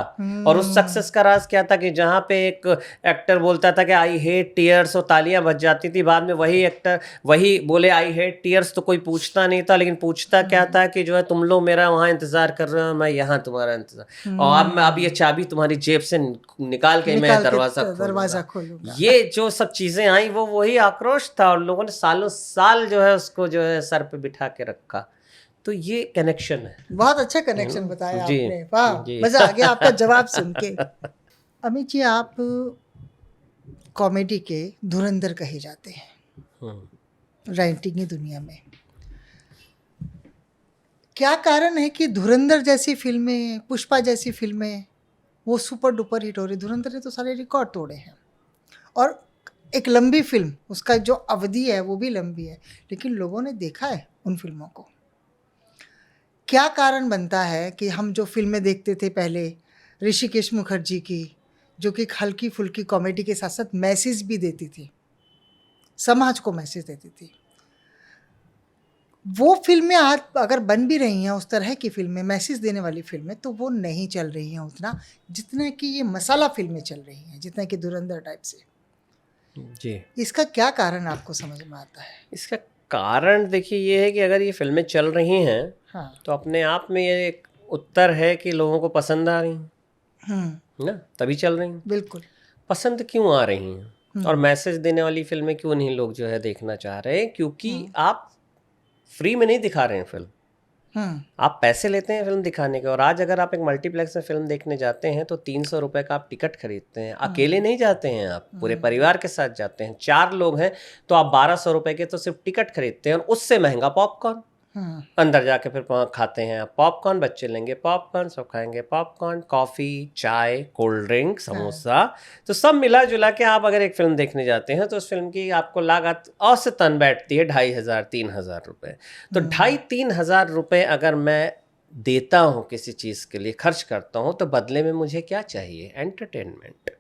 और उस सक्सेस का राज क्या था कि जहाँ पे एक एक्टर बोलता था कि आई हेट टीयर्स और तालियां बज जाती थी, बाद में वही एक्टर वही बोले आई हेट टीयर्स तो कोई पूछता नहीं था, लेकिन पूछता क्या था कि जो है तुम लोग मेरा वहाँ इंतजार कर रहे हो, मैं यहाँ तुम्हारा इंतजार, और अब ये चाबी तुम्हारी जेब से निकाल के मैं दरवाजा खोलूंगा। ये जो सब चीजें आई वो वही आक्रोश था और लोगों ने सालों साल जो है उसको जो है सर पे बिठा के रखा। तो ये कनेक्शन है। बहुत अच्छा कनेक्शन बताया जी, आपने, वाह जी। मजा आ गया आपका जवाब सुन के। अमित जी, आप कॉमेडी के धुरंधर कहे जाते हैं राइटिंग की दुनिया में। क्या कारण है कि धुरंधर जैसी फिल्में, पुष्पा जैसी फिल्में वो सुपर डुपर हिट हो रही? धुरंधर ने तो सारे रिकॉर्ड तोड़े हैं और एक लंबी फिल्म, उसका जो अवधि है वो भी लंबी है, लेकिन लोगों ने देखा है उन फिल्मों को। क्या कारण बनता है कि हम जो फिल्में देखते थे पहले ऋषिकेश मुखर्जी की, जो कि हल्की फुल्की कॉमेडी के साथ साथ मैसेज भी देती थी, समाज को मैसेज देती थी, वो फिल्में आज अगर बन भी रही हैं, उस तरह की फिल्में, मैसेज देने वाली फिल्में, तो वो नहीं चल रही हैं उतना जितना कि ये मसाला फिल्में चल रही हैं, जितना कि धुरंधर टाइप से। जी, इसका क्या कारण आपको समझ में आता है? इसका कारण देखिए ये है कि अगर ये फिल्में चल रही हैं हाँ। तो अपने आप में ये एक उत्तर है कि लोगों को पसंद आ रही हैं ना, तभी चल रही हैं। बिल्कुल। पसंद क्यों आ रही हैं और मैसेज देने वाली फिल्में क्यों नहीं लोग जो है देखना चाह रहे हैं? क्योंकि आप फ्री में नहीं दिखा रहे हैं फिल्म, आप पैसे लेते हैं फिल्म दिखाने के। और आज अगर आप एक मल्टीप्लेक्स में फिल्म देखने जाते हैं तो 300 रुपए का आप टिकट खरीदते हैं। अकेले नहीं जाते हैं, आप पूरे परिवार के साथ जाते हैं। 4 लोग हैं तो आप 1200 रुपए के तो सिर्फ टिकट खरीदते हैं और उससे महंगा पॉपकॉर्न। अंदर जाके फिर खाते हैं आप पॉपकॉर्न, बच्चे लेंगे पॉपकॉर्न, सब खाएंगे पॉपकॉर्न, कॉफ़ी, चाय, कोल्ड ड्रिंक, समोसा, तो सब मिला जुला के आप अगर एक फिल्म देखने जाते हैं तो उस फिल्म की आपको लागत औसतन बैठती है 2500-3000 रुपये। तो 2500-3000 रुपये अगर मैं देता हूँ किसी चीज़ के लिए, खर्च करता हूँ, तो बदले में मुझे क्या चाहिए? एंटरटेनमेंट।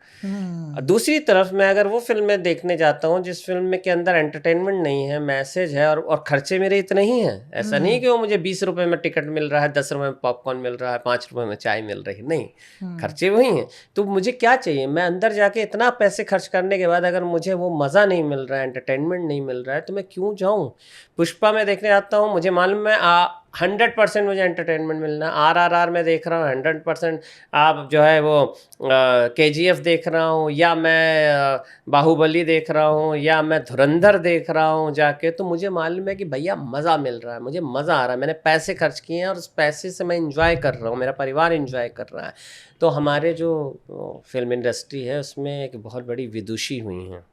दूसरी तरफ मैं अगर वो फिल्में देखने जाता हूँ जिस फिल्म में के अंदर एंटरटेनमेंट नहीं है, मैसेज है, और खर्चे मेरे इतने ही हैं। ऐसा नहीं कि वो मुझे 20 रुपए में टिकट मिल रहा है, 10 रुपए में पॉपकॉर्न मिल रहा है, 5 रुपए में चाय मिल रही है, नहीं, खर्चे वही हैं। तो मुझे क्या चाहिए? मैं अंदर जाके इतना पैसे खर्च करने के बाद अगर मुझे वो मज़ा नहीं मिल रहा है, एंटरटेनमेंट नहीं मिल रहा है, तो मैं क्यों जाऊँ? पुष्पा में देखने आता हूँ, मुझे मालूम है 100% मुझे एंटरटेनमेंट मिलना है। RRR में देख रहा हूँ 100%, आप जो है वो KGF देख रहा हूँ, या मैं बाहुबली देख रहा हूँ, या मैं धुरंधर देख रहा हूँ जाके, तो मुझे मालूम है कि भैया मज़ा मिल रहा है, मुझे मज़ा आ रहा है, मैंने पैसे खर्च किए हैं और उस पैसे से मैं इंजॉय कर रहा हूँ, मेरा परिवार इंजॉय कर रहा है। तो हमारे जो फिल्म इंडस्ट्री है उसमें एक बहुत बड़ी विदुषी हुई हैं,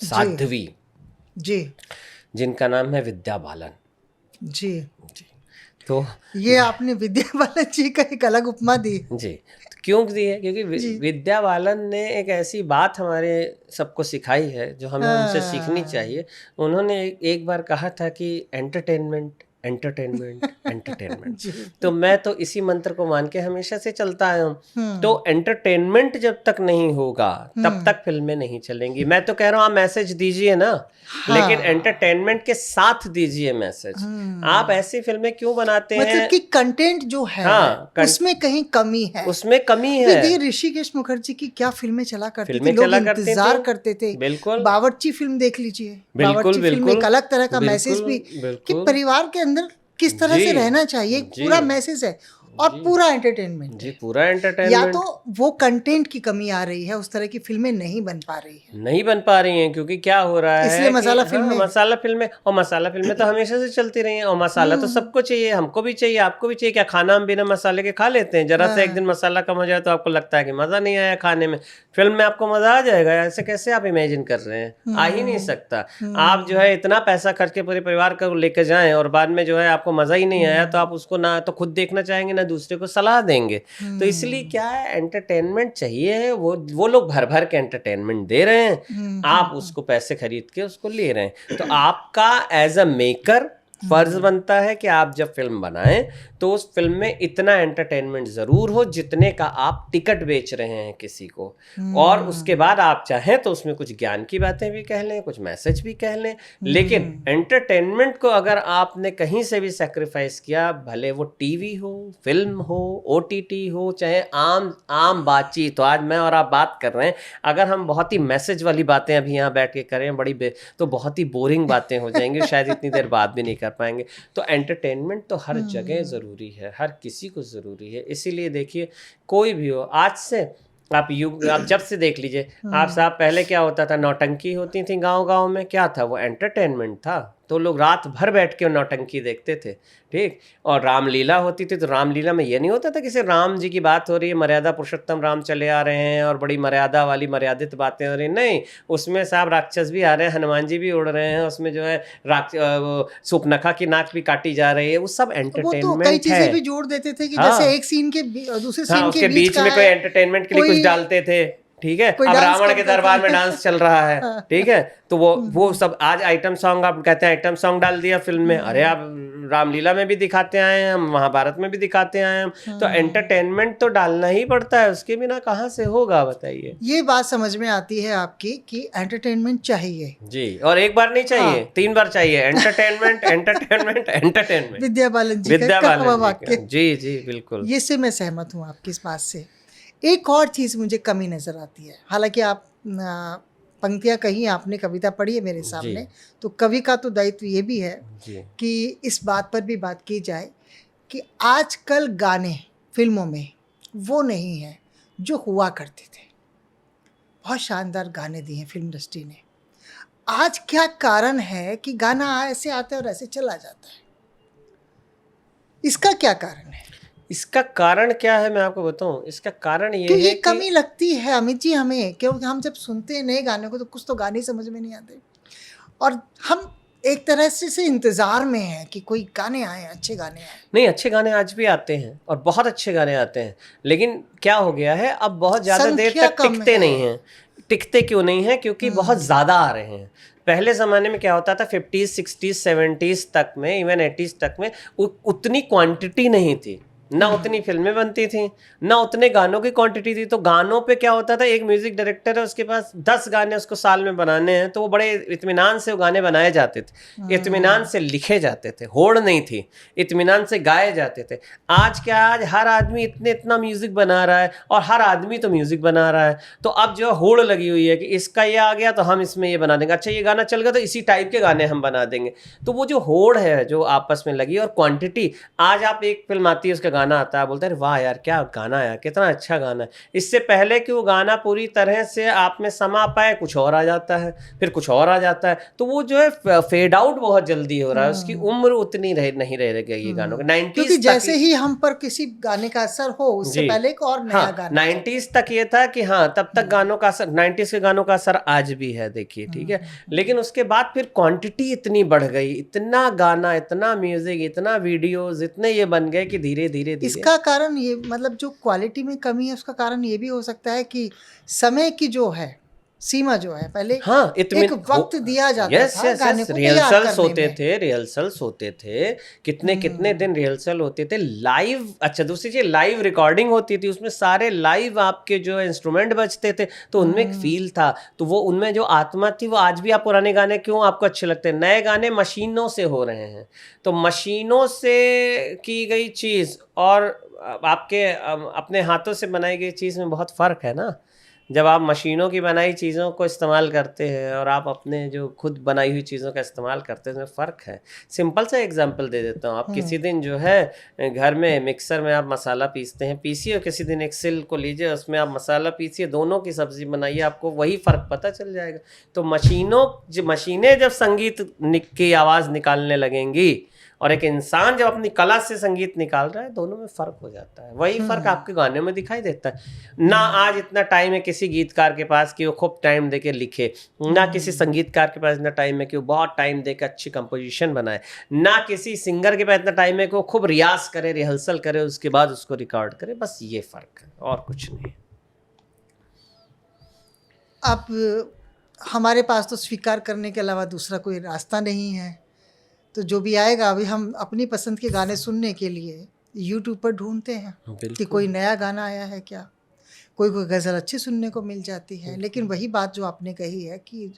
साध्वी जी, जिनका नाम है विद्या बालन जी। तो ये आपने विद्या बालन जी का एक अलग उपमा दी जी। तो क्यों दी है? क्योंकि विद्या बालन ने एक ऐसी बात हमारे सबको सिखाई है जो हमें उनसे सीखनी चाहिए। उन्होंने एक बार कहा था कि एंटरटेनमेंट एंटरटेनमेंट एंटरटेनमेंट। तो मैं तो इसी मंत्र को मान के हमेशा से चलता आया हूँ। तो एंटरटेनमेंट जब तक नहीं होगा तब तक फिल्में नहीं चलेंगी। मैं तो कह रहा हूँ आप मैसेज दीजिए ना, लेकिन एंटरटेनमेंट के साथ दीजिए मैसेज। आप ऐसी फिल्में क्यों बनाते हैं? मतलब कि कंटेंट जो है उसमें कहीं कमी है, उसमें कमी है। ऋषिकेश मुखर्जी की क्या फिल्में चला करती थी, लोग इंतजार करते थे। बिल्कुल। बावर्ची फिल्म देख लीजिए, बावर्ची फिल्म एक अलग तरह का मैसेज भी कि परिवार के अंदर किस तरह से रहना चाहिए, पूरा मैसेज है और पूरा एंटरटेनमेंट जी, पूरा एंटरटेनमेंट। या तो वो कंटेंट की कमी आ रही है, उस तरह की फिल्में नहीं बन पा रही हैं, नहीं बन पा रही हैं क्योंकि क्या हो रहा है, इसलिए मसाला फिल्में, मसाला फिल्में, और मसाला फिल्में तो हमेशा से चलती रही हैं। और मसाला तो सबको चाहिए, हमको भी चाहिए, आपको भी चाहिए। क्या खाना हम बिना मसाले के खा लेते हैं? जरा सा एक दिन मसाला कम हो जाए तो आपको लगता है कि मज़ा नहीं आया खाने में। फिल्म में आपको मज़ा आ जाएगा? ऐसे कैसे आप इमेजिन कर रहे हैं? आ ही नहीं सकता। आप जो है इतना पैसा खर्च के पूरे परिवार को लेकर जाएं और बाद में जो है आपको मज़ा ही नहीं आया, तो आप उसको ना तो खुद देखना चाहेंगे ना दूसरे को सलाह देंगे। तो इसलिए क्या है, एंटरटेनमेंट चाहिए। वो लोग भर भर के एंटरटेनमेंट दे रहे हैं, आप उसको पैसे खरीद के उसको ले रहे हैं। तो आपका एज अ मेकर फर्ज बनता है कि आप जब फिल्म बनाएं तो उस फिल्म में इतना एंटरटेनमेंट जरूर हो जितने का आप टिकट बेच रहे हैं किसी को, और उसके बाद आप चाहें तो उसमें कुछ ज्ञान की बातें भी कह लें, कुछ मैसेज भी कह लें, लेकिन एंटरटेनमेंट को अगर आपने कहीं से भी सेक्रीफाइस किया, भले वो टीवी हो, फिल्म हो, ओटीटी हो, चाहे आम बातचीत, तो आज मैं और आप बात कर रहे हैं, अगर हम बहुत ही मैसेज वाली बातें अभी यहाँ बैठ के करें तो बहुत ही बोरिंग बातें हो जाएंगी, शायद इतनी देर बात भी नहीं कर पाएंगे। तो एंटरटेनमेंट तो हर जगह ज़रूरी है, हर किसी को ज़रूरी है। इसीलिए देखिए, कोई भी हो, आज से आप जब से देख लीजिए आप साहब, पहले क्या होता था, नौटंकी होती थी गांव में, क्या था वो, एंटरटेनमेंट था। तो लोग रात भर बैठ के नौटंकी देखते थे, ठीक। और रामलीला होती थी, तो रामलीला में ये नहीं होता था कि सिर्फ राम जी की बात हो रही है, मर्यादा पुरुषोत्तम राम चले आ रहे हैं और बड़ी मर्यादा वाली मर्यादित बातें हो रही, नहीं, उसमें साहब राक्षस भी आ रहे हैं, हनुमान जी भी उड़ रहे हैं, उसमें जो है सूपनखा की नाक भी काटी जा रही है, वो सब एंटरटेनमेंट वो तो कई चीजें भी जोड़ देते थे कि जैसे एक सीन के दूसरे सीन के बीच में कोई एंटरटेनमेंट के लिए कुछ डालते थे, ठीक है। अब रावण के दरबार में डांस चल रहा है, ठीक है, तो वो सब आज आइटम सॉन्ग, आप कहते हैं आइटम सॉन्ग डाल दिया फिल्म में, अरे आप रामलीला में भी दिखाते आए हैं, हम महाभारत में भी दिखाते आए हैं, तो एंटरटेनमेंट तो डालना ही पड़ता है, उसके बिना कहाँ से होगा बताइए। ये बात समझ में आती है आपकी कि एंटरटेनमेंट चाहिए जी, और एक बार नहीं चाहिए, 3 बार चाहिए, entertainment entertainment entertainment. Vidya Balan जी का जी जी बिल्कुल, ये से मैं सहमत हूँ आपकी इस बात से। एक और चीज़ मुझे कमी नज़र आती है, हालांकि आप पंक्तियाँ कही, आपने कविता पढ़ी है मेरे सामने, तो कवि का तो दायित्व ये भी है कि इस बात पर भी बात की जाए कि आजकल गाने फिल्मों में वो नहीं है जो हुआ करते थे। बहुत शानदार गाने दिए फिल्म इंडस्ट्री ने। आज क्या कारण है कि गाना ऐसे आता है और ऐसे चला जाता है? इसका क्या कारण है? इसका कारण क्या है मैं आपको बताऊं। इसका कारण ये है कि कमी लगती है अमित जी हमें, क्योंकि हम जब सुनते हैं नए गाने को तो कुछ तो गाने समझ में नहीं आते, और हम एक तरह से इंतजार में हैं कि कोई गाने आए, अच्छे गाने आए। नहीं, अच्छे गाने आज भी आते हैं और बहुत अच्छे गाने आते हैं, लेकिन क्या हो गया है, अब बहुत ज़्यादा देर तक टिकते नहीं हैं। टिकते क्यों नहीं हैं? क्योंकि बहुत ज़्यादा आ रहे हैं। पहले ज़माने में क्या होता था, 50s 60s 70s तक में, इवन 80s तक में उतनी क्वांटिटी नहीं थी, ना उतनी फिल्में बनती थी, ना उतने गानों की क्वांटिटी थी। तो गानों पे क्या होता था, एक म्यूजिक डायरेक्टर है, उसके पास 10 गाने उसको साल में बनाने हैं, तो वो बड़े इत्मीनान से वो गाने बनाए जाते थे, इत्मीनान से लिखे जाते थे, होड़ नहीं थी, इत्मीनान से गाए जाते थे। आज क्या, आज हर आदमी इतना म्यूजिक बना रहा है, और हर आदमी तो म्यूजिक बना रहा है, तो अब जो होड़ लगी हुई है कि इसका ये आ गया तो हम इसमें ये बना देंगे, अच्छा ये गाना चल गया तो इसी टाइप के गाने हम बना देंगे। तो वो जो होड़ है जो आपस में लगी, और क्वांटिटी, आज आप एक फिल्म आती है, उसका गाना आता है, बोलते हैं वाह यार क्या गाना है, कितना अच्छा गाना है। इससे पहले कि वो गाना पूरी तरह से आप में समा पाए, कुछ और आ जाता है, फिर कुछ और आ जाता है, तो वो जो है फेड आउट बहुत जल्दी हो रहा है, उसकी उम्र उतनी नहीं रह गई गानों के। 90s क्योंकि जैसे ही हम पर किसी गाने का असर हो, उससे पहले एक और नया गाना। 90s तक ये था कि हाँ, तब तक गानों का असर, 90s के गानों का असर आज भी है, देखिए, ठीक है। लेकिन उसके बाद फिर क्वांटिटी इतनी बढ़ गई, इतना गाना, इतना म्यूजिक, इतना वीडियोस, इतने ये बन गए कि धीरे धीरे इसका कारण ये, मतलब जो क्वालिटी में कमी है, उसका कारण ये भी हो सकता है कि समय की जो है सीमा जो है, पहले एक वक्त दिया जाता था गाने को रिहर्सल्स होते थे, कितने दिन रिहर्सल होते थे, लाइव। अच्छा, दूसरी चीज, लाइव रिकॉर्डिंग होती थी, उसमें सारे लाइव आपके जो इंस्ट्रूमेंट बजते थे, तो उनमें एक फील था, तो वो उनमें जो आत्मा थी, वो आज भी। आप पुराने गाने क्यों आपको अच्छे लगते हैं? नए गाने मशीनों से हो रहे हैं, तो मशीनों से की गई चीज़ और आपके अपने हाथों से बनाई गई चीज़ में बहुत फ़र्क है ना। जब आप मशीनों की बनाई चीज़ों को इस्तेमाल करते हैं और आप अपने जो खुद बनाई हुई चीज़ों का इस्तेमाल करते हैं, उसमें फ़र्क है। सिंपल सा एग्जांपल दे देता हूँ। आप किसी दिन जो है घर में मिक्सर में आप मसाला पीसते हैं, पीसिए, और किसी दिन एक सिल को लीजिए, उसमें आप मसाला पीसिए, दोनों की सब्ज़ी बनाइए, आपको वही फ़र्क पता चल जाएगा। तो मशीनें जब संगीत की आवाज़ निकालने लगेंगी और एक इंसान जब अपनी कला से संगीत निकाल रहा है, दोनों में फ़र्क हो जाता है। वही फ़र्क आपके गाने में दिखाई देता है ना। आज इतना टाइम है किसी गीतकार के पास कि वो खूब टाइम देके लिखे, ना किसी संगीतकार के पास इतना टाइम है कि वो बहुत टाइम देके अच्छी कंपोजिशन बनाए, ना किसी सिंगर के पास इतना टाइम है कि वो खूब रियाज करे, रिहर्सल करे, उसके बाद उसको रिकॉर्ड करे। बस ये फ़र्क है और कुछ नहीं। अब हमारे पास तो स्वीकार करने के अलावा दूसरा कोई रास्ता नहीं है। तो जो भी आएगा, अभी हम अपनी पसंद के गाने सुनने के लिए यूट्यूब पर ढूंढते हैं कि बिल्कुल कोई नया गाना आया है क्या, कोई कोई गज़ल अच्छी सुनने को मिल जाती है। लेकिन वही बात जो आपने कही है कि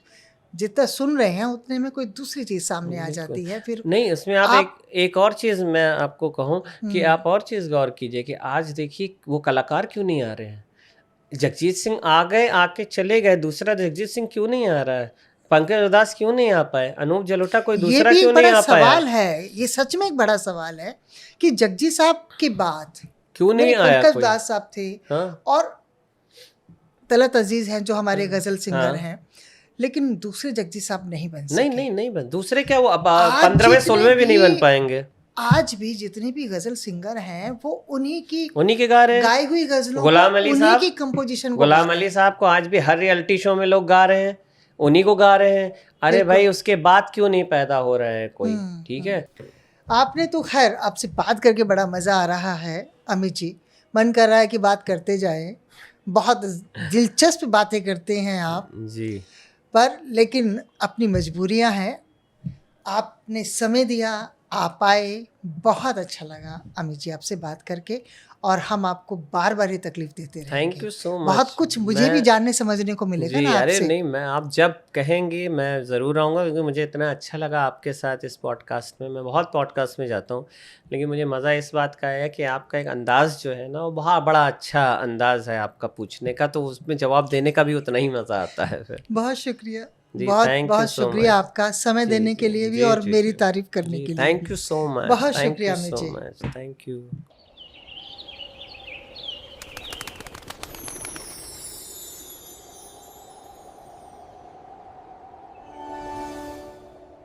जितना सुन रहे हैं उतने में कोई दूसरी चीज़ सामने आ जाती है, फिर नहीं, उसमें आप एक और चीज़ मैं आपको कहूँ कि आप और चीज़ गौर कीजिए कि आज देखिए वो कलाकार क्यों नहीं आ रहे हैं। जगजीत सिंह आ गए, आके चले गए, दूसरा जगजीत सिंह क्यों नहीं आ रहा है? पंकज उधास क्यों नहीं आ पाए? अनूप जलोटा कोई ये दूसरा भी क्यों एक नहीं बड़ा आ पाया? सवाल है, ये सच में एक बड़ा सवाल है कि जगजीत साहब के बाद क्यों नहीं आया पंकज कोई? उधास साहब थे हाँ और तलत अजीज हैं जो हमारे गजल सिंगर हाँ। हैं, लेकिन दूसरे जगजीत साहब नहीं बन नहीं सके। नहीं नहीं बन, दूसरे क्या वो अब आज 15वें जितने 16वें भी नहीं बन भी- पाएंगे। आज भी जितने भी गजल सिंगर हैं वो उन्हीं की उन्हीं के गा रहे हैं। गाई हुई गजलों को, गुलाम अली उन्हीं साहब, की कंपोजिशन को गुलाम गा रहे अली हैं। साहब को आज भी हर रियलिटी शो में लोग गा रहे हैं, उन्हीं को गा रहे हैं। अरे बिल्कुल। भाई उसके बाद क्यों नहीं पैदा हो रहे हैं कोई? ठीक है। आपने तो खैर, आपसे बात करके बड़ा मज़ा आ रहा है अमित जी, मन कर रहा है कि बात करते जाएं, बहुत दिलचस्प बातें करते हैं आप, जी पर लेकिन अपनी मजबूरियां हैं। आपने समय दिया, आप आए, बहुत अच्छा लगा अमित जी आपसे बात करके, और हम आपको बार बार ये तकलीफ देते रहेंगे। Thank you so much. बहुत कुछ मुझे भी जानने समझने को मिलेगा जी ना अरे आपसे। नहीं, मैं आप जब कहेंगे मैं ज़रूर आऊँगा, क्योंकि मुझे इतना अच्छा लगा आपके साथ इस पॉडकास्ट में। मैं बहुत पॉडकास्ट में जाता हूँ, लेकिन मुझे मज़ा इस बात का है कि आपका एक अंदाज़ जो है ना वो बहुत बड़ा अच्छा अंदाज़ है आपका पूछने का, तो उसमें जवाब देने का भी उतना ही मज़ा आता है फिर। बहुत शुक्रिया, जी, बहुत thank you बहुत so शुक्रिया much। आपका समय जी, देने के जी, लिए भी जी, और जी, मेरी जी। तारीफ करने जी, के लिए थैंक भी। यू सो मच, बहुत थैंक शुक्रिया you Amit so ji. Much, thank you.